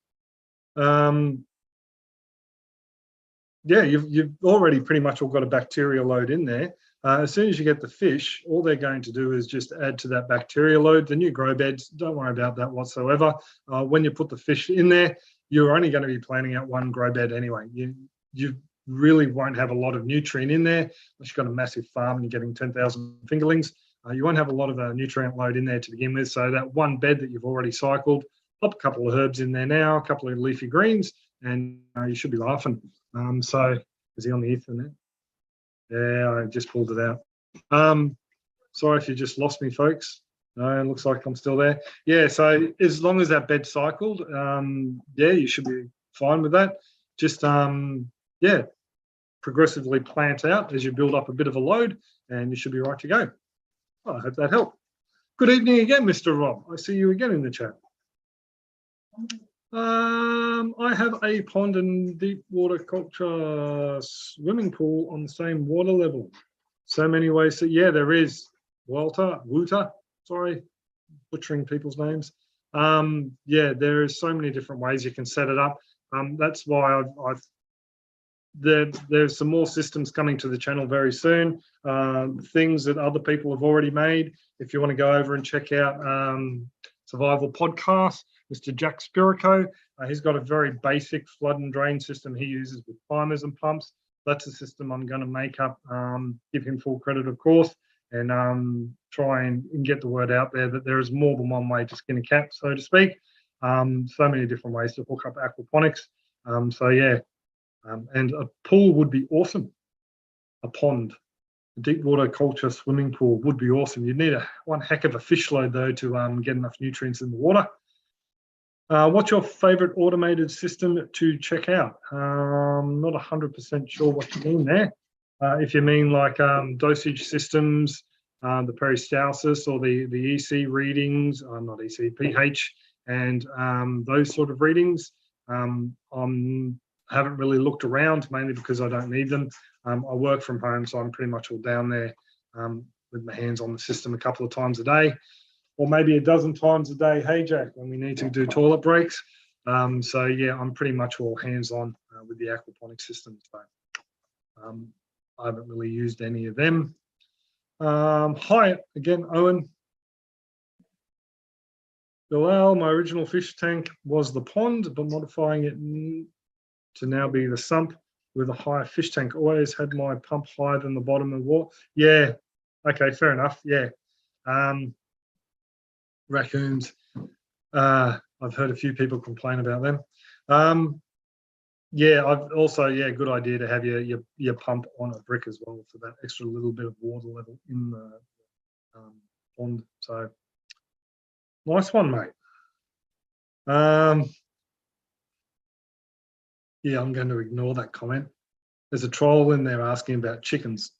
yeah, you've already pretty much all got a bacteria load in there. As soon as you get the fish, all they're going to do is just add to that bacteria load. The new grow beds, don't worry about that whatsoever. When you put the fish in there, you're only going to be planning out one grow bed anyway. You really won't have a lot of nutrient in there unless you've got a massive farm and you're getting 10,000 fingerlings. You won't have a lot of a nutrient load in there to begin with. So that one bed that you've already cycled, pop a couple of herbs in there now, a couple of leafy greens, and you should be laughing. So is he on the Ethernet? Yeah, I just pulled it out. Sorry if you just lost me, folks. No, it looks like I'm still there. Yeah, so as long as that bed's cycled, yeah, you should be fine with that. Just, yeah, progressively plant out as you build up a bit of a load, and you should be right to go. Well, I hope that helped. Good evening again, Mr. Rob. I see you again in the chat. I have a pond and deep water culture swimming pool on the same water level. So many ways to, yeah, there is. Wouter, sorry, butchering people's names. Yeah, there is so many different ways you can set it up. That's why there's some more systems coming to the channel very soon. Things that other people have already made. If you want to go over and check out Survival Podcast, Mr. Jack Spirico, he's got a very basic flood and drain system he uses with primers and pumps. That's a system I'm going to make up, give him full credit, of course, and try and get the word out there that there is more than one way to skin a cat, so to speak. So many different ways to hook up aquaponics. So yeah, and a pool would be awesome. A pond, a deep water culture swimming pool would be awesome. You'd need one heck of a fish load though to get enough nutrients in the water. What's your favorite automated system to check out? Not 100% sure what you mean there. If you mean like dosage systems, the peristalsis or the EC readings, not EC, pH, and those sort of readings, I haven't really looked around, mainly because I don't need them. I work from home, so I'm pretty much all down there with my hands on the system a couple of times a day, or maybe a dozen times a day. Hey, Jack, when we need to do toilet breaks. So yeah, I'm pretty much all hands-on with the aquaponic system. So I haven't really used any of them. Hi again, Owen. Bilal, my original fish tank was the pond, but modifying it to now be the sump with a higher fish tank. Always had my pump higher than the bottom of the water. Yeah, okay, fair enough. Yeah. Raccoons. I've heard a few people complain about them. Yeah, I've also, yeah, good idea to have your pump on a brick as well for that extra little bit of water level in the pond. So nice one, mate. Yeah, I'm going to ignore that comment. There's a troll in there asking about chickens.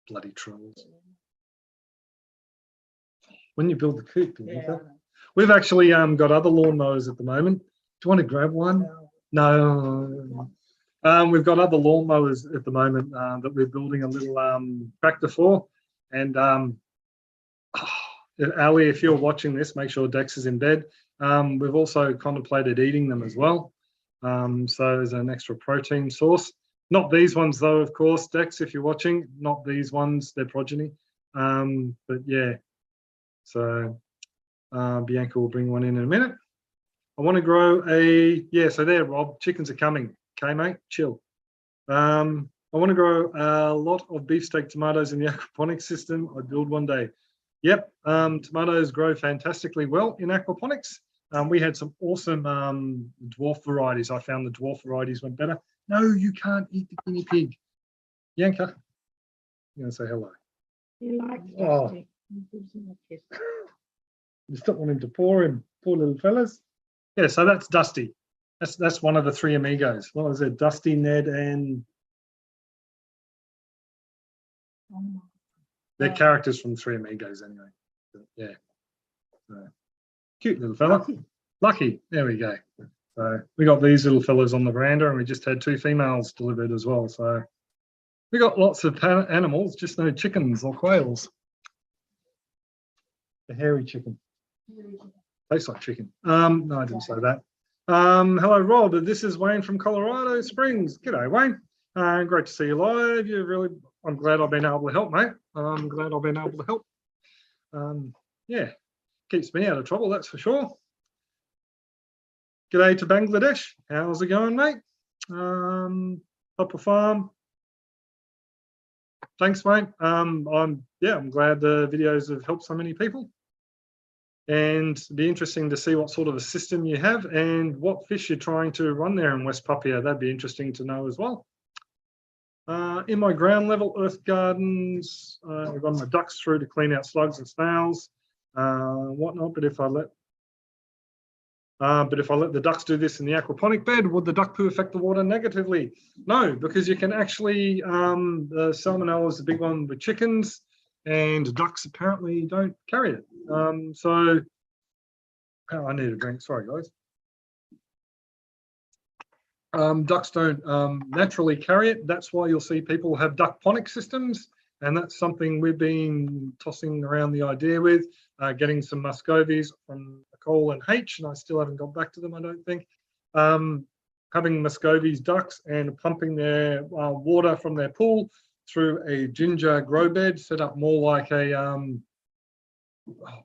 Bloody trolls. When you build the coop, yeah. We've actually got other lawnmowers at the moment. Do you want to grab one? No. We've got other lawnmowers at the moment that we're building a little tractor for. And Ali, if you're watching this, make sure Dex is in bed. We've also contemplated eating them as well. So as an extra protein source. Not these ones though, of course, Dex, if you're watching, not these ones, they're progeny. But yeah, so Bianca will bring one in a minute. I want to grow yeah, so there, Rob, chickens are coming. Okay, mate, chill. I want to grow a lot of beefsteak tomatoes in the aquaponics system. I build one day. Yep, tomatoes grow fantastically well in aquaponics. We had some awesome dwarf varieties. I found the dwarf varieties went better. No, you can't eat the guinea pig. Bianca, you're going to say hello. You like Dusty. You just don't want him to pour him. Poor little fellas. Yeah, so that's Dusty. That's one of the three amigos. What was it? Dusty, Ned, and they're characters from Three Amigos anyway. But yeah. So, cute little fella. Lucky. There we go. So we got these little fellas on the veranda, and we just had 2 females delivered as well. So we got lots of animals, just no chickens or quails. The hairy chicken. Tastes like chicken. No, I didn't say that. Hello, Rob. This is Wayne from Colorado Springs. G'day, Wayne. Great to see you live. I'm glad I've been able to help, mate. I'm glad I've been able to help. Yeah, keeps me out of trouble, that's for sure. G'day to Bangladesh. How's it going, mate? Upper Farm. Thanks, mate. I'm glad the videos have helped so many people. And it'd be interesting to see what sort of a system you have and what fish you're trying to run there in West Papua. That'd be interesting to know as well. In my ground level earth gardens, I run my ducks through to clean out slugs and snails, whatnot. But if I let the ducks do this in the aquaponic bed, would the duck poo affect the water negatively? No, because you can actually, the salmonella is the big one with chickens, and ducks apparently don't carry it. So, I need a drink. Sorry, guys. Ducks don't naturally carry it. That's why you'll see people have duckponic systems, and that's something we've been tossing around the idea with, getting some Muscovies from Nicole and H, and I still haven't got back to them, I don't think. Having Muscovies ducks and pumping their water from their pool through a ginger grow bed, set up more like a,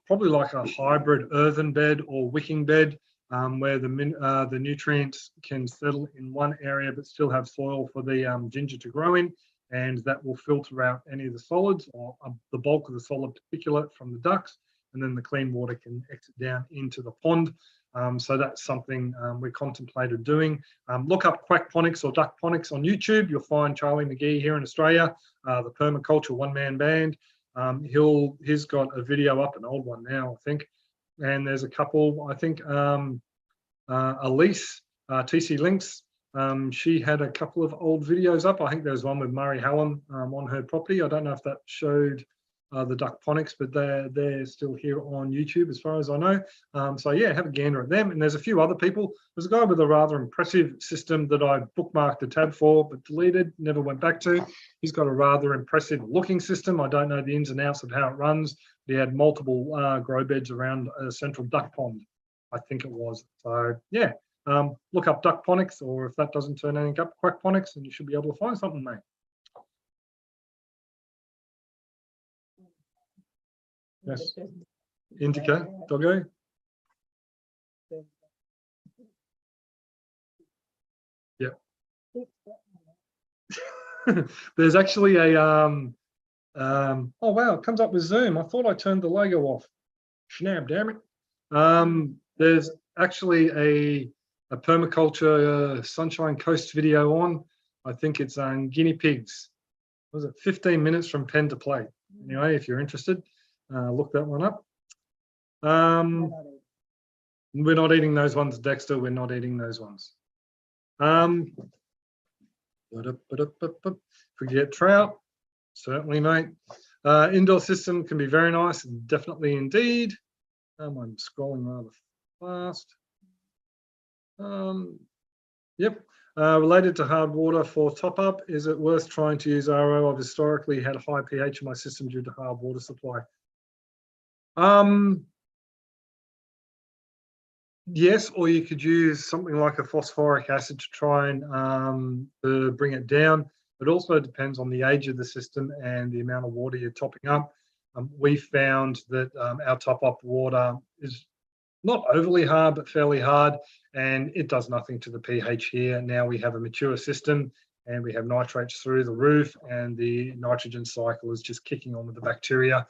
probably like a hybrid earthen bed or wicking bed, where the nutrients can settle in one area but still have soil for the ginger to grow in, and that will filter out any of the solids or the bulk of the solid particulate from the ducks, and then the clean water can exit down into the pond. So that's something we contemplated doing. Look up Aquaponics or Duckponics on YouTube. You'll find Charlie McGee here in Australia, the permaculture one-man band. He's got a video up, an old one now, I think. And there's a couple, I think, Elise, TC Links, she had a couple of old videos up. I think there's one with Murray Hallam on her property. I don't know if that showed the duckponics, but they're still here on YouTube as far as I know. So yeah, have a gander at them. And there's a few other people. There's a guy with a rather impressive system that I bookmarked a tab for but deleted, never went back to. He's got a rather impressive looking system. I don't know the ins and outs of how it runs. He had multiple grow beds around a central duck pond, I think it was. So yeah, look up duckponics, or if that doesn't turn anything up, Aquaponics, and you should be able to find something, mate. Yes. Indica, doggo. There's actually a oh wow, it comes up with Zoom. I thought I turned the logo off. Schnab, damn it. There's actually a permaculture Sunshine Coast video on. I think it's on guinea pigs. Was it 15 minutes from pen to plate? Anyway, if you're interested, look that one up. We're not eating those ones, Dexter. We're not eating those ones. Forget trout. Certainly, mate. Indoor system can be very nice, definitely indeed. I'm scrolling rather fast. Yep. Related to hard water for top up, is it worth trying to use RO? I've historically had high pH in my system due to hard water supply. Yes, or you could use something like a phosphoric acid to try and bring it down. It also depends on the age of the system and the amount of water you're topping up. We found that our top-up water is not overly hard, but fairly hard, and it does nothing to the pH here. Now we have a mature system, and we have nitrates through the roof, and the nitrogen cycle is just kicking on with the bacteria,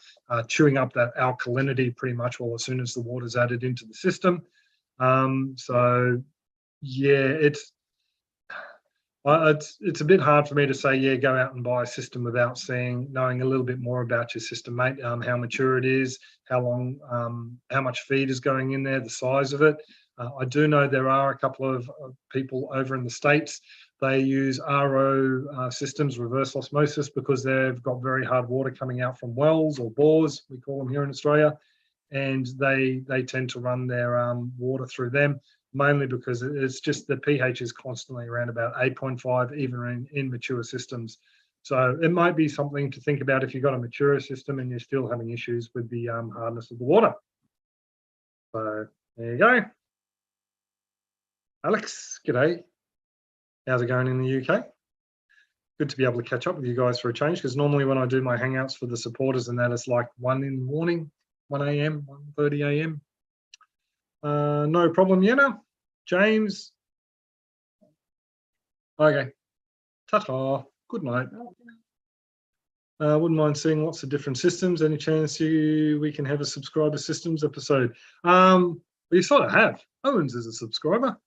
chewing up that alkalinity pretty much well as soon as the water's added into the system. So yeah, it's a bit hard for me to say, yeah, go out and buy a system without knowing a little bit more about your system, mate. How mature it is, how much feed is going in there, the size of it. I do know there are a couple of people over in the States. They use RO systems, reverse osmosis, because they've got very hard water coming out from wells or bores, we call them here in Australia. And they tend to run their water through them, mainly because it's just the pH is constantly around about 8.5, even in mature systems. So it might be something to think about if you've got a mature system and you're still having issues with the hardness of the water. So there you go. Alex, g'day. How's it going in the UK? Good to be able to catch up with you guys for a change, because normally when I do my hangouts for the supporters and that, it's like 1 in the morning. 1 a.m., 1:30 a.m. No problem, Yenna. James. Okay. Ta-ta. Good night. Wouldn't mind seeing lots of different systems. Any chance we can have a subscriber systems episode? We sort of have. Owens is a subscriber.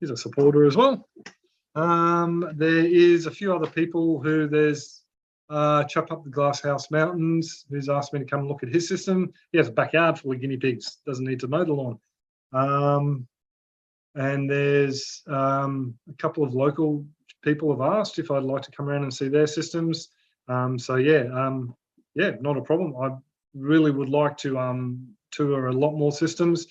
He's a supporter as well. There is a few other people who there's Chop Up the Glasshouse Mountains, who's asked me to come look at his system. He has a backyard full of guinea pigs, doesn't need to mow the lawn. And there's a couple of local people have asked if I'd like to come around and see their systems. So yeah, not a problem. I really would like to tour a lot more systems.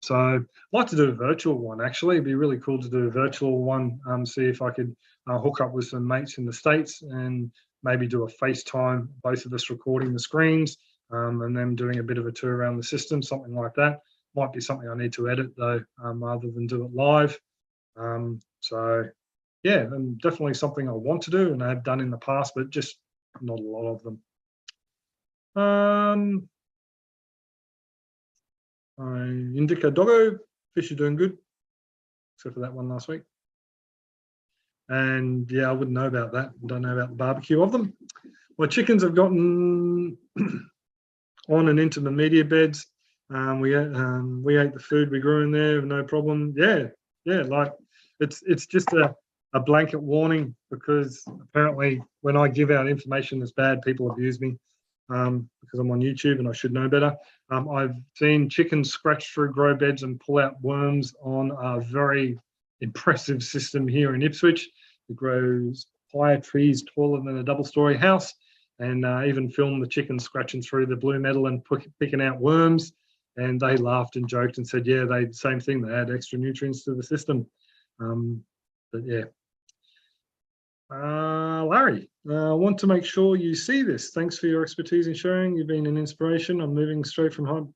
So I'd like to do a virtual one, actually. It'd be really cool to do a virtual one, see if I could hook up with some mates in the States and maybe do a FaceTime, both of us recording the screens and then doing a bit of a tour around the system, something like that. Might be something I need to edit though, rather than do it live. So yeah, and definitely something I want to do and I have done in the past, but just not a lot of them. Indica Doggo, fish are doing good, except for that one last week. And yeah, I wouldn't know about that. Don't know about the barbecue of them. My chickens have gotten on and into the media beds. We ate the food we grew in there, no problem. Yeah, like it's just a blanket warning, because apparently when I give out information that's bad, people abuse me. Because I'm on YouTube and I should know better. I've seen chickens scratch through grow beds and pull out worms on a very impressive system here in Ipswich. It grows higher trees taller than a double-storey house, and even filmed the chickens scratching through the blue metal and picking out worms. And they laughed and joked and said, yeah, they same thing. They add extra nutrients to the system. But yeah. Larry, I want to make sure you see this. Thanks for your expertise in sharing. You've been an inspiration. I'm moving straight from home.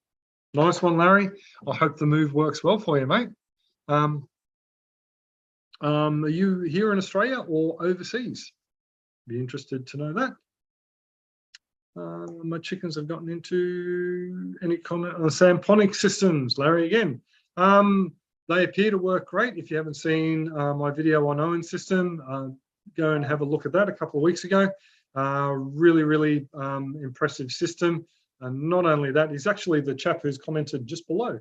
Nice one, Larry. I hope the move works well for you, mate. Are you here in Australia or overseas? Be interested to know that. My chickens have gotten into any comment on Aeroponic systems, Larry, again. They appear to work great. If you haven't seen my video on Owen's system, go and have a look at that a couple of weeks ago. Really impressive system. And not only that, he's actually the chap who's commented just below.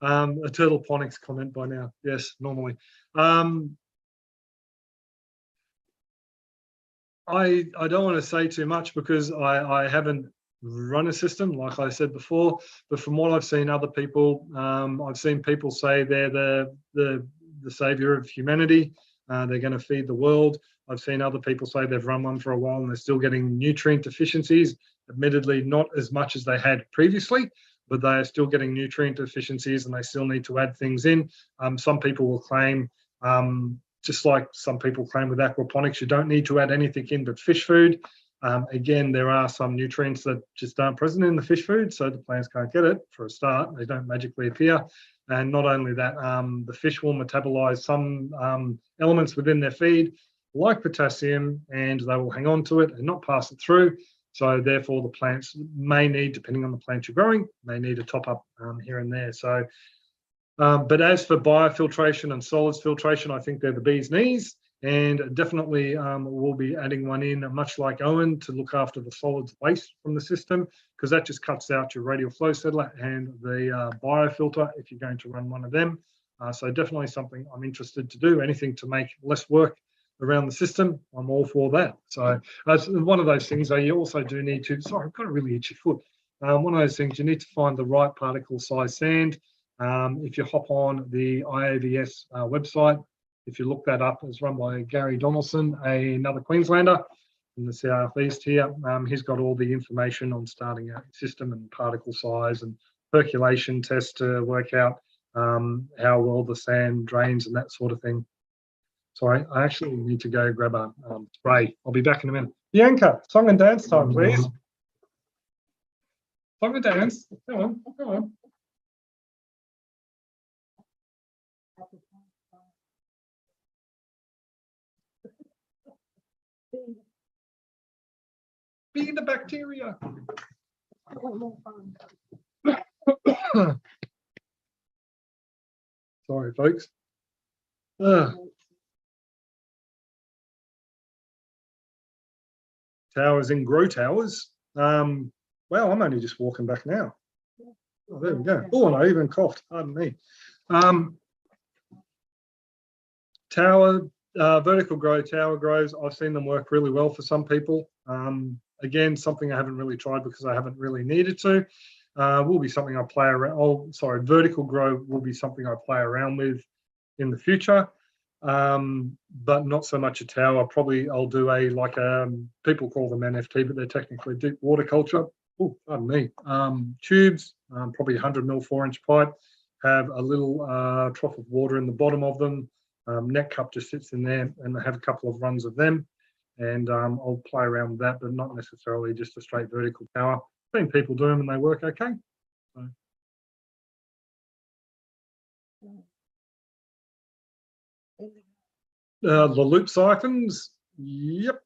A Turtleponics comment by now. Yes, normally. I don't want to say too much because I haven't run a system, like I said before, but from what I've seen other people, I've seen people say they're the savior of humanity. They're going to feed the world. I've seen other people say they've run one for a while and they're still getting nutrient deficiencies, admittedly not as much as they had previously, but they are still getting nutrient deficiencies and they still need to add things in. Some people will claim, just like some people claim with aquaponics, you don't need to add anything in but fish food. Again, there are some nutrients that just aren't present in the fish food, so the plants can't get it for a start. They don't magically appear. And not only that, the fish will metabolize some elements within their feed, like potassium, and they will hang on to it and not pass it through. So therefore, the plants may need, depending on the plant you're growing, may need a top up here and there. So, but as for biofiltration and solids filtration, I think they're the bee's knees. And definitely we'll be adding one in, much like Owen, to look after the solids waste from the system, because that just cuts out your radial flow settler and the biofilter if you're going to run one of them. So definitely something I'm interested to do. Anything to make less work around the system, I'm all for that. So that's one of those things. You also do need to, sorry, I've got a really itchy foot. One of those things, you need to find the right particle size sand. If you hop on the IAVS website, if you look that up, it's run by Gary Donaldson, another Queenslander in the southeast here. He's got all the information on starting a system and particle size and percolation tests to work out how well the sand drains and that sort of thing. Sorry, I actually need to go grab a spray. I'll be back in a minute. Bianca, song and dance time, please. Song and dance. Come on, come on. Be the bacteria. Sorry, folks. Towers in grow towers. Well, I'm only just walking back now. Oh, there we go. Oh, and I even coughed. Pardon me. Vertical grow tower grows. I've seen them work really well for some people. Again, something I haven't really tried because I haven't really needed to. Will be something I play around. Oh, sorry, vertical grow will be something I play around with in the future, but not so much a tower. Probably I'll do people call them NFT, but they're technically deep water culture. Oh, pardon me. Tubes, probably 100 mil 4-inch pipe, have a little trough of water in the bottom of them. Net cup just sits in there, and I have a couple of runs of them, and I'll play around with that, but not necessarily just a straight vertical tower. I've seen people do them and they work okay. So. The loop siphons, yep.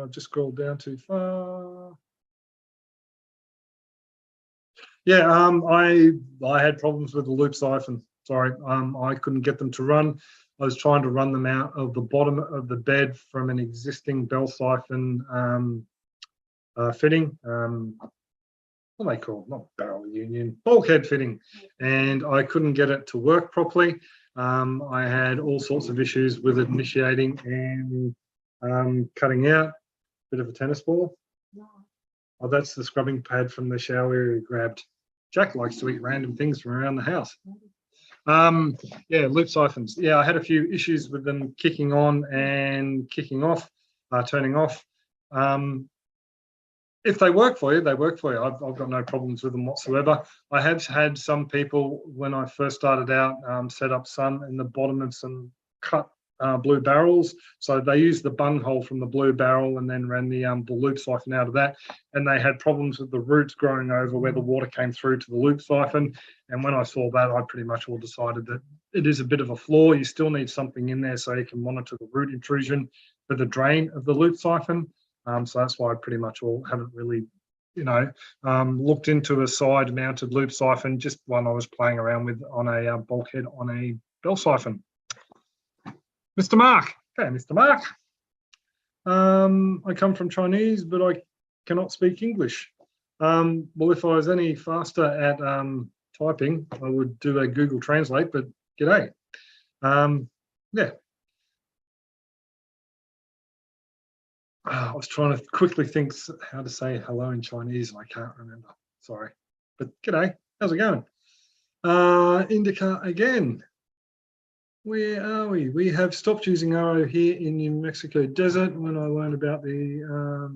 Just scroll down too far. Yeah, I had problems with the loop siphon. Sorry, I couldn't get them to run. I was trying to run them out of the bottom of the bed from an existing bell siphon fitting. What are they called? Not barrel union, bulkhead fitting. And I couldn't get it to work properly. I had all sorts of issues with it initiating and cutting out. Bit of a tennis ball. Oh, that's the scrubbing pad from the shower he grabbed. Jack likes to eat random things from around the house. Yeah, loop siphons. Yeah, I had a few issues with them kicking on and kicking off, turning off. If they work for you, they work for you. I've got no problems with them whatsoever. I have had some people, when I first started out, set up some in the bottom of some cut blue barrels. So they used the bung hole from the blue barrel and then ran the loop siphon out of that. And they had problems with the roots growing over where the water came through to the loop siphon. And when I saw that, I pretty much all decided that it is a bit of a flaw. You still need something in there so you can monitor the root intrusion for the drain of the loop siphon. So that's why I pretty much haven't really looked into a side mounted loop siphon, just one I was playing around with on a bulkhead on a bell siphon. Mr. Mark. Okay, Mr. Mark. I come from Chinese, but I cannot speak English. Well, if I was any faster at typing, I would do a Google Translate, but g'day. Yeah. I was trying to quickly think how to say hello in Chinese, and I can't remember. Sorry. But g'day. How's it going? Indica again. Where are we? We have stopped using RO here in New Mexico desert when I learned about the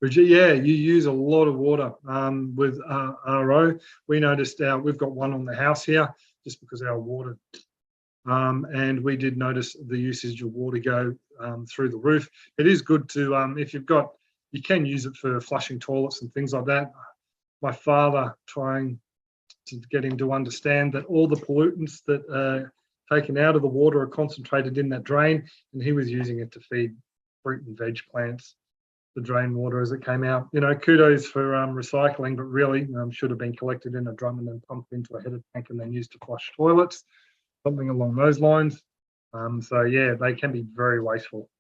yeah, you use a lot of water with RO. We noticed we've got one on the house here just because our water, and we did notice the usage of water go through the roof. It is good to, if you've got, you can use it for flushing toilets and things like that. My father trying to get him to understand that all the pollutants that are taken out of the water are concentrated in that drain, and he was using it to feed fruit and veg plants, the drain water as it came out. Kudos for recycling, but really should have been collected in a drum and then pumped into a header tank and then used to flush toilets, something along those lines. So yeah, they can be very wasteful.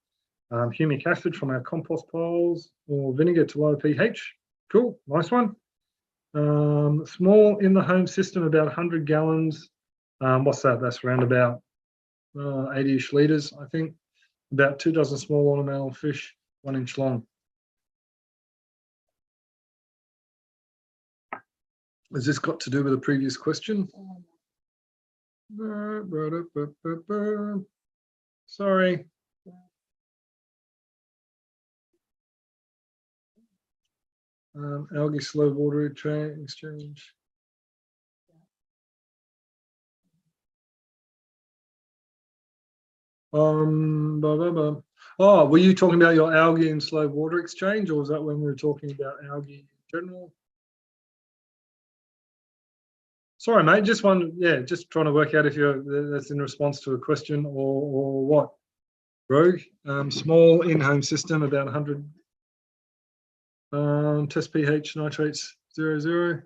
Humic acid from our compost piles or vinegar to lower pH. Cool, nice one. Small in the home system, about 100 gallons. What's that? That's around about 80-ish litres, I think. About 2 dozen small ornamental fish, 1 inch long. Has this got to do with the previous question? Sorry. Algae slow water exchange. Oh, were you talking about your algae and slow water exchange, or was that when we were talking about algae in general? Sorry, mate. Just trying to work out if that's in response to a question or what. Rogue, small in-home system, about 100. Test pH nitrates 0.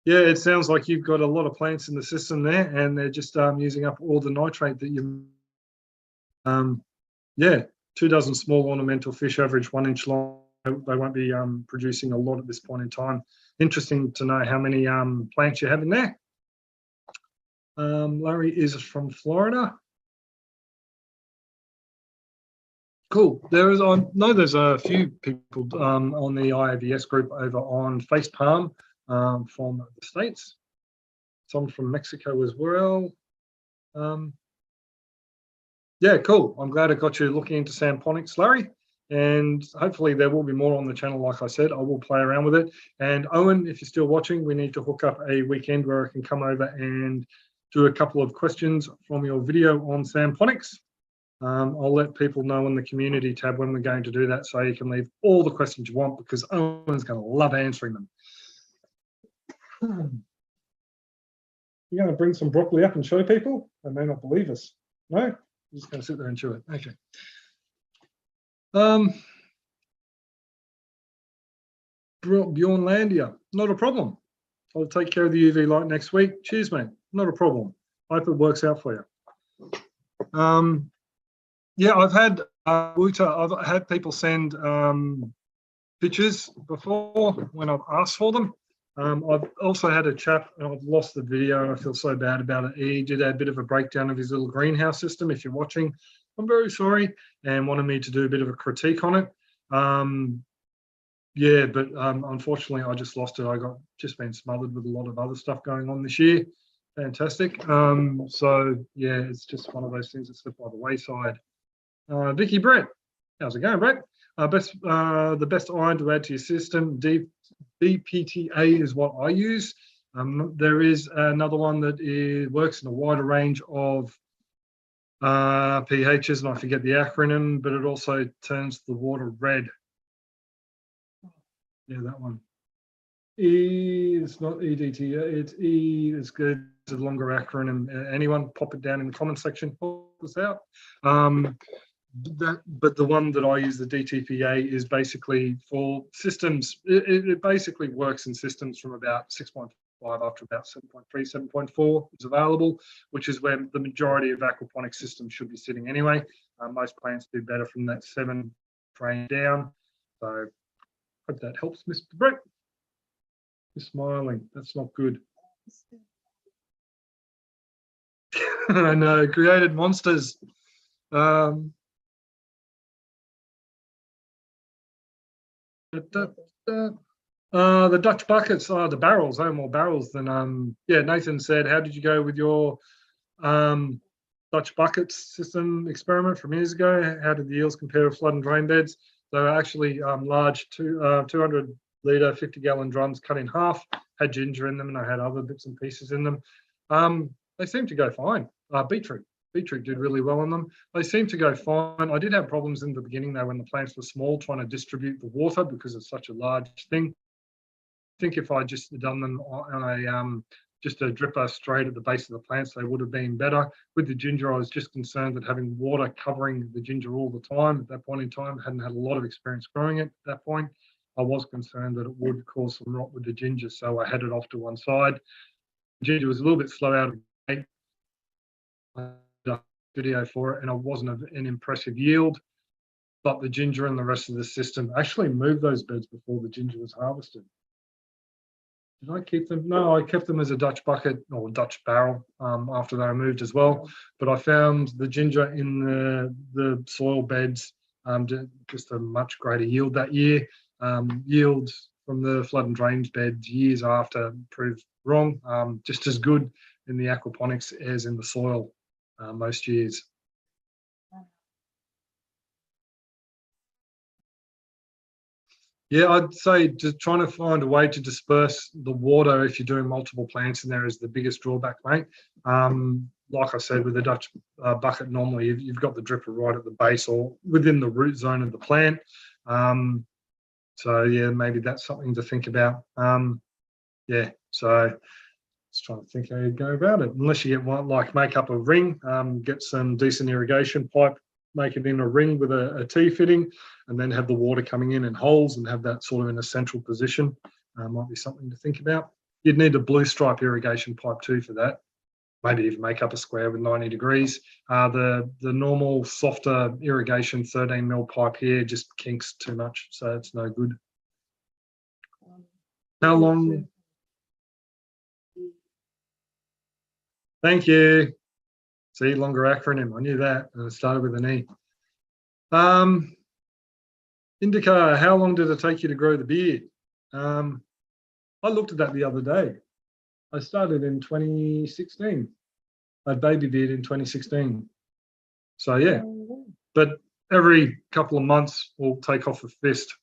Yeah, it sounds like you've got a lot of plants in the system there, and they're just using up all the nitrate that you. Yeah, 2 dozen small ornamental fish, average 1 inch long. They won't be producing a lot at this point in time. Interesting to know how many plants you have in there. Larry is from Florida. Cool. There's a few people on the IAVS group over on Facepalm from the States. Some from Mexico as well. Yeah, cool. I'm glad I got you looking into Aeroponics, Larry. And hopefully there will be more on the channel. Like I said, I will play around with it. And Owen, if you're still watching, we need to hook up a weekend where I can come over and do a couple of questions from your video on Aeroponics. I'll let people know in the community tab when we're going to do that, so you can leave all the questions you want, because Owen's going to love answering them. You're going to bring some broccoli up and show people? They may not believe us. No? I'm just going to sit there and chew it. Okay. Bjorn Landia, not a problem. I'll take care of the UV light next week. Cheers, mate. Not a problem. I hope it works out for you. Yeah, I've had I've had people send pictures before when I've asked for them. I've also had a chap, and I've lost the video and I feel so bad about it. He did a bit of a breakdown of his little greenhouse system. If you're watching, I'm very sorry, and wanted me to do a bit of a critique on it. Yeah, but unfortunately I just lost it. I got just been smothered with a lot of other stuff going on this year. Fantastic. So yeah, it's just one of those things that slipped by the wayside. Vicky Brett, how's it going, Brett? The best iron to add to your system, BPTA is what I use. There is another one that works in a wider range of pHs, and I forget the acronym, but it also turns the water red. Yeah, that one. It's not EDT, it's E, it's good, it's a longer acronym. Anyone, pop it down in the comment section, pull this out. but the one that I use, the DTPA, is basically for systems. It basically works in systems from about 6.5 up to about 7.3, 7.4 is available, which is where the majority of aquaponic systems should be sitting anyway. Most plants do better from that 7 frame down. So hope that helps, Mr. Brett. You're smiling. That's not good. I know, created monsters. The Dutch buckets, the barrels, more barrels than yeah. Nathan said, how did you go with your Dutch buckets system experiment from years ago? How did the yields compare with flood and drain beds? They were actually large 200 litre 50-gallon drums cut in half, had ginger in them, and I had other bits and pieces in them. They seemed to go fine. Beetroot did really well on them. They seemed to go fine. I did have problems in the beginning though when the plants were small, trying to distribute the water because it's such a large thing. I think if I just done them on a just a dripper straight at the base of the plants, they would have been better. With the ginger, I was just concerned that having water covering the ginger all the time at that point in time, hadn't had a lot of experience growing it at that point. I was concerned that it would cause some rot with the ginger, so I had it off to one side. Ginger was a little bit slow out of the gate. Video for it, and it wasn't an impressive yield, but the ginger and the rest of the system actually moved those beds before the ginger was harvested. Did I keep them? No, I kept them as a Dutch bucket or Dutch barrel after they were moved as well. But I found the ginger in the soil beds just a much greater yield that year. Yields from the flood and drains beds years after proved wrong. Just as good in the aquaponics as in the soil most years. Yeah, I'd say just trying to find a way to disperse the water if you're doing multiple plants in there is the biggest drawback, mate. Like I said, with the Dutch bucket, normally you've got the dripper right at the base or within the root zone of the plant. So yeah, maybe that's something to think about. Yeah, so just trying to think how you go about it. Unless you get one, like make up a ring, get some decent irrigation pipe, make it in a ring with a T fitting, and then have the water coming in holes and have that sort of in a central position. Might be something to think about. You'd need a blue stripe irrigation pipe too for that. Maybe even make up a square with 90 degrees. The normal softer irrigation 13 mil pipe here just kinks too much, so it's no good. How long? Thank you. See, longer acronym. I knew that, and it started with an E. Indica, how long did it take you to grow the beard? I looked at that the other day. I started in 2016. I had baby beard in 2016. So yeah, but every couple of months we'll take off a fist,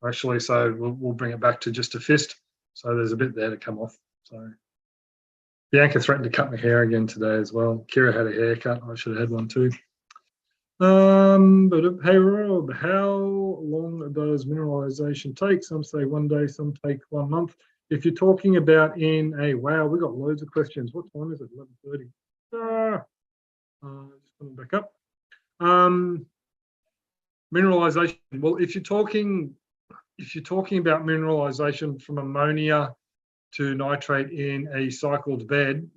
actually. So we'll bring it back to just a fist. So there's a bit there to come off. So Bianca threatened to cut my hair again today as well. Kira had a haircut. I should have had one too. But hey Rob, how long does mineralization take? Some say 1 day, some take 1 month. If you're talking about in a, wow, we got loads of questions. What time is it? 11:30. Just coming back up. Mineralization. Well, if you're talking about mineralization from ammonia to nitrate in a cycled bed,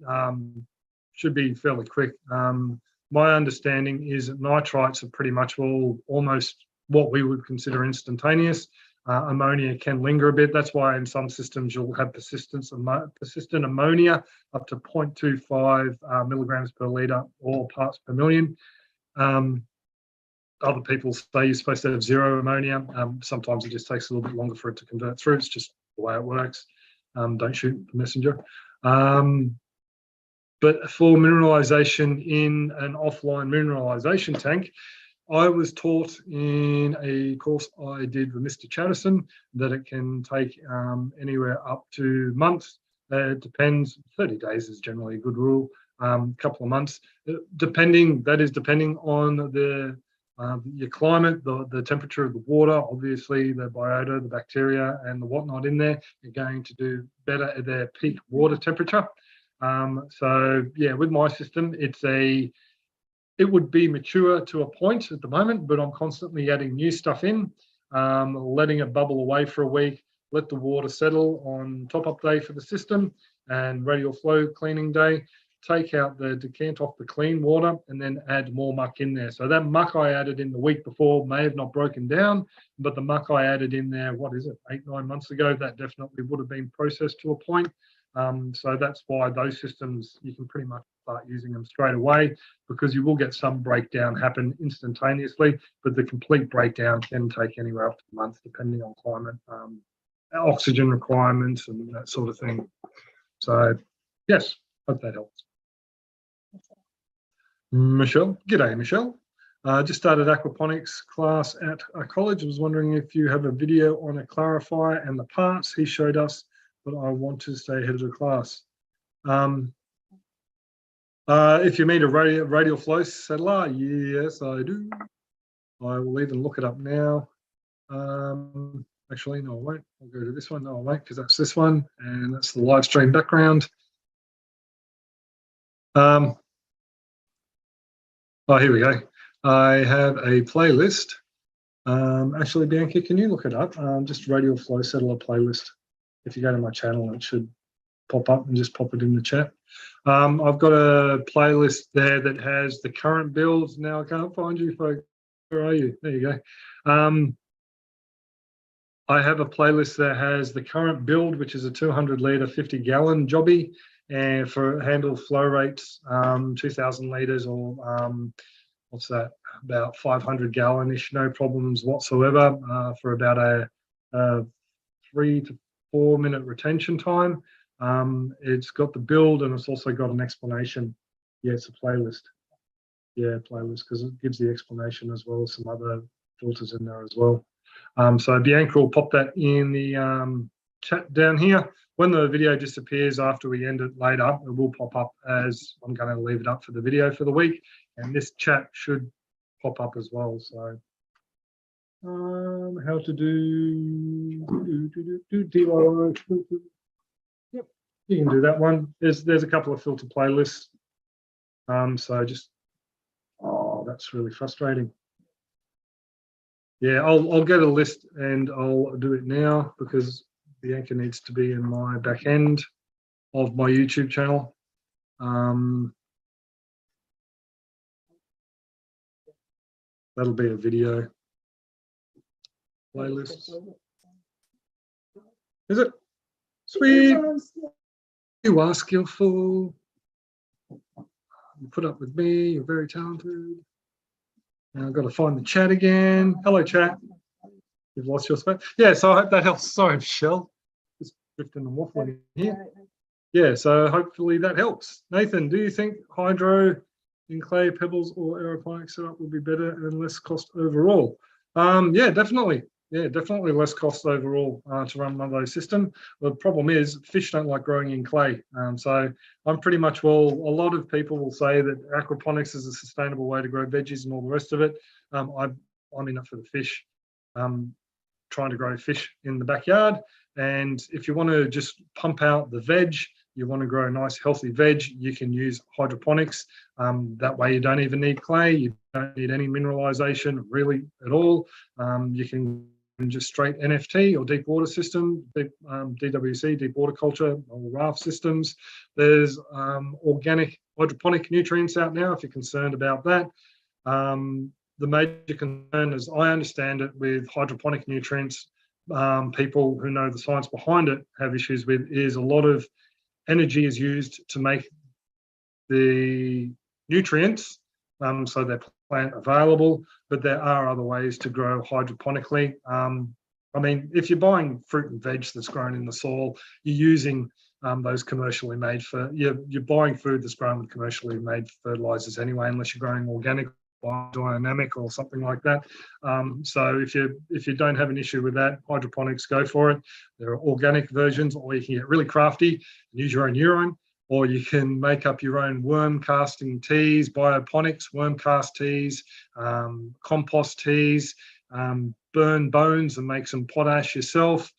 should be fairly quick. My understanding is that nitrites are pretty much almost what we would consider instantaneous. Ammonia can linger a bit. That's why in some systems you'll have persistent ammonia up to 0.25 milligrams per litre or parts per million. Other people say you're supposed to have zero ammonia. Sometimes it just takes a little bit longer for it to convert through. It's just the way it works. Don't shoot the messenger. But for mineralization in an offline mineralization tank, I was taught in a course I did with Mr. Chatterson that it can take anywhere up to months. It depends. 30 days is generally a good rule. Couple of months, depending on your climate, the temperature of the water, obviously the biota, the bacteria, and the whatnot in there are going to do better at their peak water temperature. So yeah, with my system, it's it would be mature to a point at the moment, but I'm constantly adding new stuff in, letting it bubble away for a week, let the water settle on top-up day for the system and radial flow cleaning day, take out the decant off the clean water and then add more muck in there. So that muck I added in the week before may have not broken down, but the muck I added in there, what is it, 8-9 months ago, that definitely would have been processed to a point. So that's why those systems, you can pretty much start using them straight away, because you will get some breakdown happen instantaneously, but the complete breakdown can take anywhere up to a month, depending on climate, oxygen requirements and that sort of thing. So yes, hope that helps. Michelle, g'day Michelle. Just started aquaponics class at a college. I was wondering if you have a video on a clarifier and the parts he showed us, but I want to stay ahead of the class. If you mean a radial flow settler, yes, I do. I will even look it up now. Actually, no, I won't. I'll go to this one. No, I won't, because that's this one, and that's the live stream background. Oh, here we go. I have a playlist. Actually, Bianca, can you look it up? Just radial flow settler playlist. If you go to my channel, it should pop up, and just pop it in the chat. I've got a playlist there that has the current builds. Now I can't find you, folks. Where are you? There you go. I have a playlist that has the current build, which is a 200 litre, 50 gallon jobby, and for handle flow rates, 2,000 litres or what's that, about 500 gallon-ish, no problems whatsoever, for about a 3 to 4 minute retention time. It's got the build and it's also got an explanation. Yeah, it's a playlist. Yeah, playlist, because it gives the explanation as well as some other filters in there as well. So Bianca will pop that in the chat down here. When the video disappears after we end it later, it will pop up as I'm going to leave it up for the video for the week. And this chat should pop up as well. So how to do yep, you can do that one. There's a couple of filter playlists. So just, oh, that's really frustrating. Yeah, I'll get a list and I'll do it now, because Bianca needs to be in my back end of my YouTube channel. That'll be a video playlist. Is it? Sweet. You are skillful. You put up with me. You're very talented. Now I've got to find the chat again. Hello, chat. You've lost your space. Yeah, so I hope that helps. Sorry, Michelle. Just drifting and waffling here. Yeah, so hopefully that helps. Nathan, do you think hydro in clay, pebbles, or aeroponic setup will be better and less cost overall? Yeah, definitely. Yeah, definitely less cost overall to run one of those systems. The problem is fish don't like growing in clay. So I'm pretty much, well, a lot of people will say that aquaponics is a sustainable way to grow veggies and all the rest of it. I'm in it for the fish, trying to grow fish in the backyard. And if you want to just pump out the veg, you want to grow a nice healthy veg, you can use hydroponics. That way you don't even need clay, you don't need any mineralization really at all. You can just straight NFT or deep water system, DWC, deep water culture, or raft systems. There's organic hydroponic nutrients out now if you're concerned about that. The major concern, as I understand it, with hydroponic nutrients, people who know the science behind it have issues with, is a lot of energy is used to make the nutrients so they're plant available, but there are other ways to grow hydroponically. I mean, if you're buying fruit and veg that's grown in the soil, you're using those commercially made you're buying food that's grown with commercially made fertilizers anyway, unless you're growing organic, biodynamic or something like that. So if you don't have an issue with that, hydroponics, go for it. There are organic versions, or you can get really crafty and use your own urine, or you can make up your own worm casting teas, bioponics, worm cast teas, compost teas, burn bones and make some potash yourself.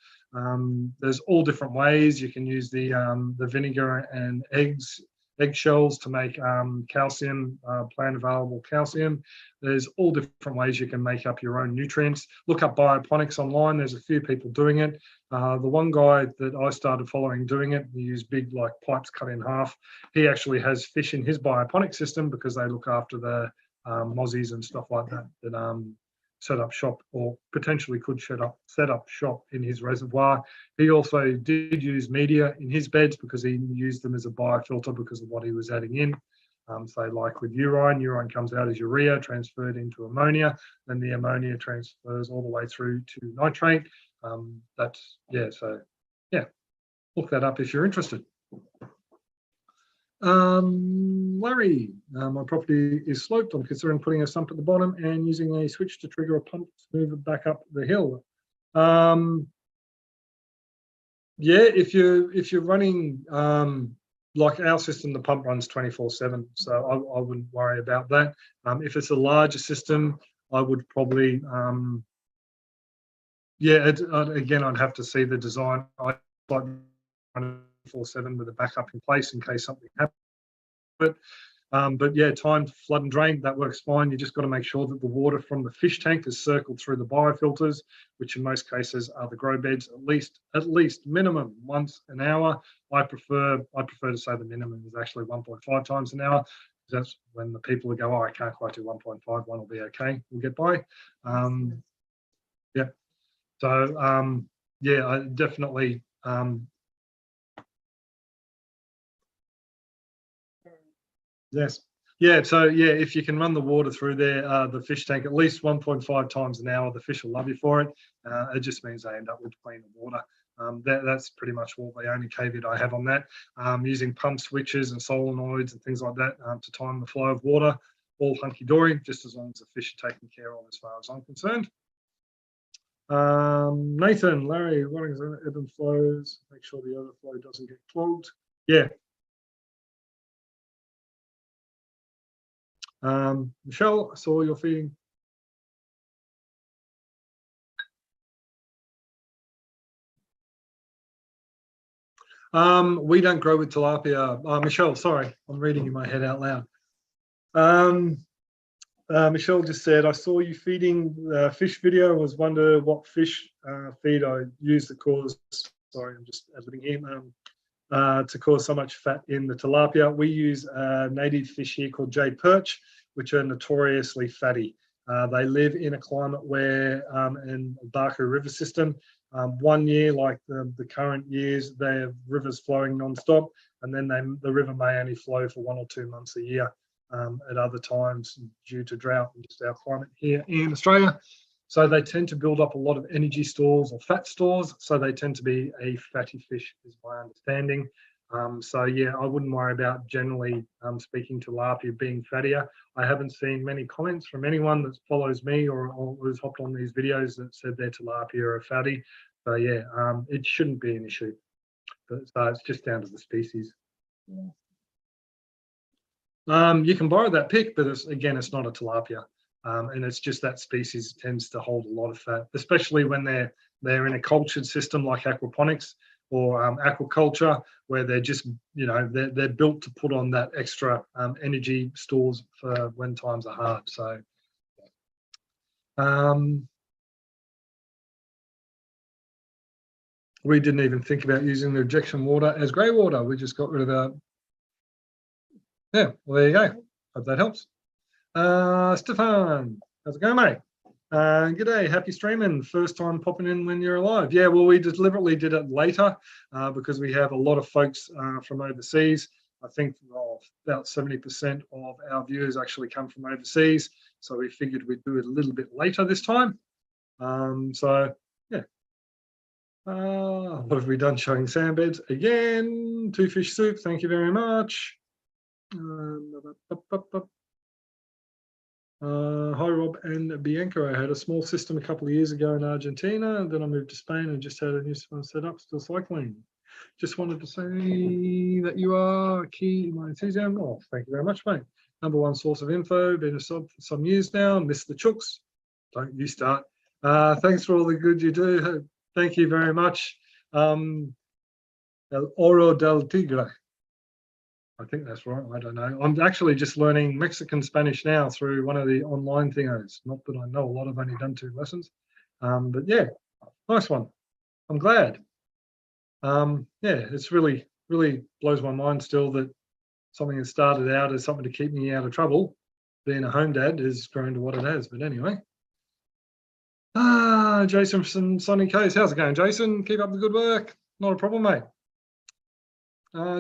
There's all different ways. You can use the vinegar and eggs eggshells to make calcium, plant available calcium. There's all different ways you can make up your own nutrients. Look up bioponics online. There's a few people doing it. The one guy that I started following doing it, he used big like pipes cut in half. He actually has fish in his bioponic system because they look after the mozzies and stuff like that that set up shop or potentially could set up shop in his reservoir. He also did use media in his beds because he used them as a biofilter because of what he was adding in. So like with urine comes out as urea, transferred into ammonia, then the ammonia transfers all the way through to nitrate. That's, yeah, so yeah, look that up if you're interested. Larry, my property is sloped. I'm considering putting a sump at the bottom and using a switch to trigger a pump to move it back up the hill. Yeah, if you're running like our system, the pump runs 24/7, so I wouldn't worry about that. If it's a larger system, I would probably yeah, again, I'd have to see the design. I like 24/7 with a backup in place in case something happens. But yeah, timed flood and drain, that works fine. You just got to make sure that the water from the fish tank is circled through the biofilters, which in most cases are the grow beds, at least minimum once an hour. I prefer to say the minimum is actually 1.5 times an hour. That's when the people will go, oh, I can't quite do 1.5, one will be okay, we'll get by. Yeah. So yeah, I definitely yes. Yeah, so yeah, if you can run the water through there, the fish tank at least 1.5 times an hour, the fish will love you for it. It just means they end up with cleaner water. That's pretty much all the only caveat I have on that. Using pump switches and solenoids and things like that to time the flow of water, all hunky-dory, just as long as the fish are taken care of as far as I'm concerned. Nathan, Larry, running ebb and flows, make sure the overflow doesn't get clogged. Yeah. Michelle, I saw you're feeding. We don't grow with tilapia. Michelle, sorry, I'm reading in my head out loud. Michelle just said, I saw you feeding fish video. I was wondering what fish feed I used to cause, sorry, I'm just editing here, to cause so much fat in the tilapia. We use a native fish here called jade perch, which are notoriously fatty. They live in a climate where, in Baku River system, 1 year, like the current years, they have rivers flowing non-stop, and then the river may only flow for 1 or 2 months a year. At other times, due to drought and just our climate here in Australia. So they tend to build up a lot of energy stores or fat stores. So they tend to be a fatty fish, is my understanding. So yeah, I wouldn't worry about generally speaking tilapia being fattier. I haven't seen many comments from anyone that follows me or who's hopped on these videos that said their tilapia are fatty. So yeah, it shouldn't be an issue. But, so it's just down to the species. Yeah. You can borrow that pick, but again, it's not a tilapia. And it's just that species tends to hold a lot of fat, especially when they're in a cultured system like aquaponics or aquaculture, where they're just, you know, they're built to put on that extra energy stores for when times are hard. So we didn't even think about using the injection water as grey water. We just got rid of that. Yeah, well, there you go. Hope that helps. Stefan, how's it going, mate? G'day, happy streaming. First time popping in when you're alive. Yeah, well, we deliberately did it later because we have a lot of folks from overseas. I think about 70% of our viewers actually come from overseas. So we figured we'd do it a little bit later this time. So, yeah. What have we done showing sand beds? Again, 2 fish soup. Thank you very much. Hi Rob and Bianca. I had a small system a couple of years ago in Argentina, and then I moved to Spain and just had a new one set up, still cycling. Just wanted to say that you are key in my enthusiasm. Oh, thank you very much, mate. #1 source of info, been a sub for some years now, miss the chooks. Don't you start. Thanks for all the good you do. Thank you very much. El Oro del Tigre. I think that's right. I don't know. I'm actually just learning Mexican Spanish now through one of the online thingos. Not that I know a lot. I've only done 2 lessons. But yeah, nice one. I'm glad. Yeah, it's really blows my mind still that something that started out as something to keep me out of trouble, being a home dad, has grown to what it has. But anyway. Jason from Sunny Coast. How's it going, Jason? Keep up the good work. Not a problem, mate.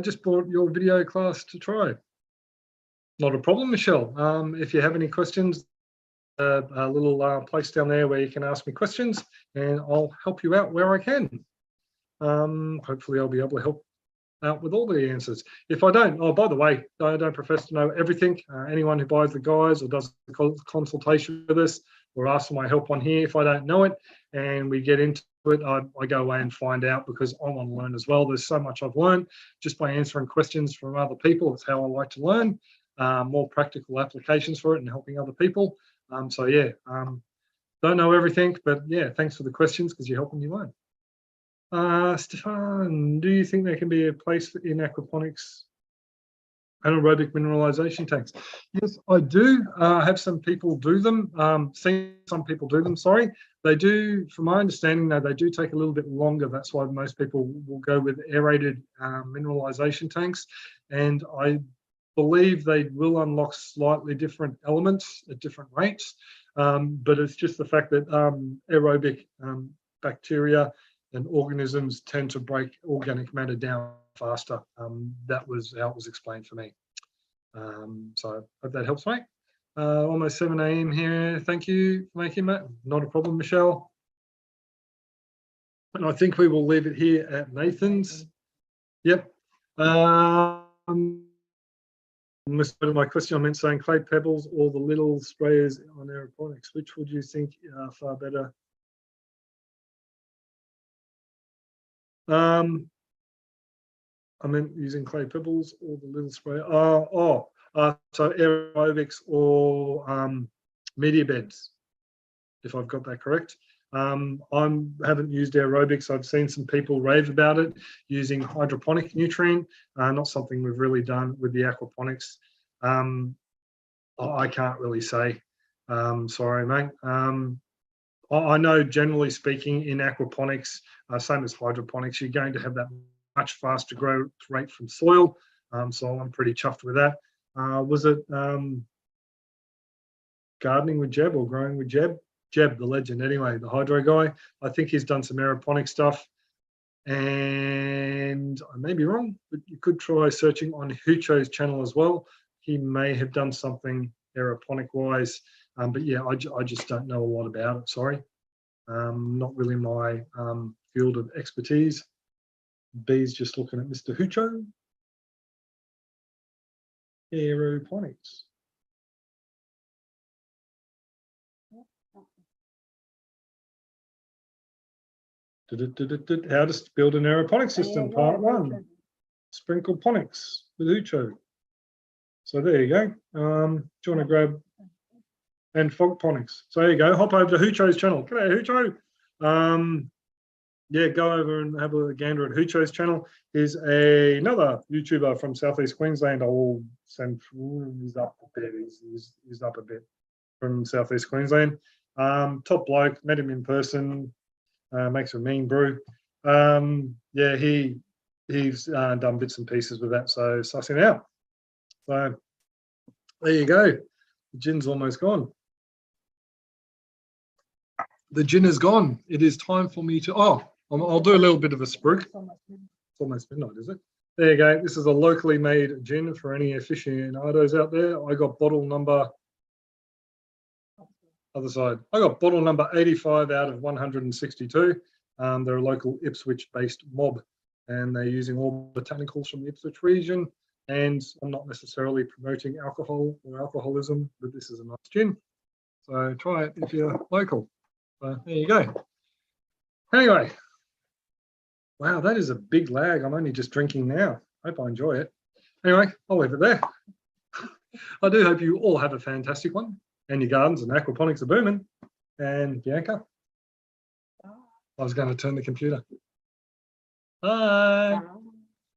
Just bought your video class to try. Not a problem, Michelle. If you have any questions, a little place down there where you can ask me questions, and I'll help you out where I can. Hopefully, I'll be able to help out with all the answers. If I don't, oh, by the way, I don't profess to know everything. Anyone who buys the guides or does the consultation with us or asks for my help on here, if I don't know it and we get into it, I go away and find out, because I want to learn as well. There's so much I've learned just by answering questions from other people. It's how I like to learn. More practical applications for it and helping other people. So yeah, don't know everything, but yeah, thanks for the questions, because you're helping me learn. Stefan, do you think there can be a place in aquaponics anaerobic mineralization tanks? Yes, I do. I have some people do them. Seen some people do them, sorry. They do, from my understanding, though, they do take a little bit longer. That's why most people will go with aerated mineralization tanks. And I believe they will unlock slightly different elements at different rates. But it's just the fact that aerobic bacteria and organisms tend to break organic matter down faster. That was how it was explained for me. So I hope that helps, mate. Almost 7 a.m. here. Thank you for making that. Not a problem, Michelle. And I think we will leave it here at Nathan's. Yep. Missed my question. I meant saying clay pebbles or the little sprayers on aeroponics. Which would you think are far better? I meant using clay pebbles or the little spray. So aerobics or media beds, if I've got that correct. I haven't used aerobics. I've seen some people rave about it using hydroponic nutrient. Not something we've really done with the aquaponics. I can't really say. Sorry, mate. I know, generally speaking, in aquaponics, same as hydroponics, you're going to have that much faster growth rate from soil. So I'm pretty chuffed with that. Was it gardening with Jeb or growing with Jeb? Jeb, the legend, anyway, the hydro guy. I think he's done some aeroponic stuff. And I may be wrong, but you could try searching on Hucho's channel as well. He may have done something aeroponic-wise. But yeah, I just don't know a lot about it, sorry. Not really my field of expertise. B's just looking at Mr. Hucho. Aeroponics. How to build an aeroponic system, part 1. Sprinkle ponics with Hucho. So there you go. Do you want to grab and fog ponics? So there you go. Hop over to Hucho's channel. G'day, Hucho. Yeah, go over and have a gander at Hucho's channel. He's another YouTuber from Southeast Queensland. I'll send. He's up a bit. He's up a bit from Southeast Queensland. Top bloke. Met him in person. Makes a mean brew. Yeah, he's done bits and pieces with that. So suss him out. So there you go. The gin's almost gone. The gin is gone. It is time for me to. I'll do a little bit of a sprig. It's almost midnight, is it? There you go. This is a locally made gin for any aficionados out there. I got bottle number. Other side. I got bottle number 85 out of 162. They're a local Ipswich-based mob, and they're using all botanicals from the Ipswich region. And I'm not necessarily promoting alcohol or alcoholism, but this is a nice gin. So try it if you're local. So there you go. Anyway, wow, that is a big lag. I'm only just drinking now. Hope I enjoy it. Anyway, I'll leave it there. I do hope you all have a fantastic one, and your gardens and aquaponics are booming. And Bianca, I was going to turn the computer. Bye.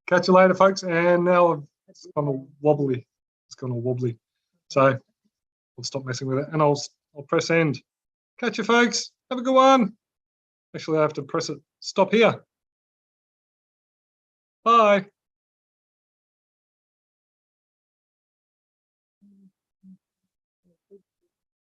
Catch you later, folks. And now It's kind of wobbly. It's kind of wobbly. So I'll stop messing with it, and I'll press end. Catch you, folks. Have a good one. Actually, I have to press it. Stop here. Bye.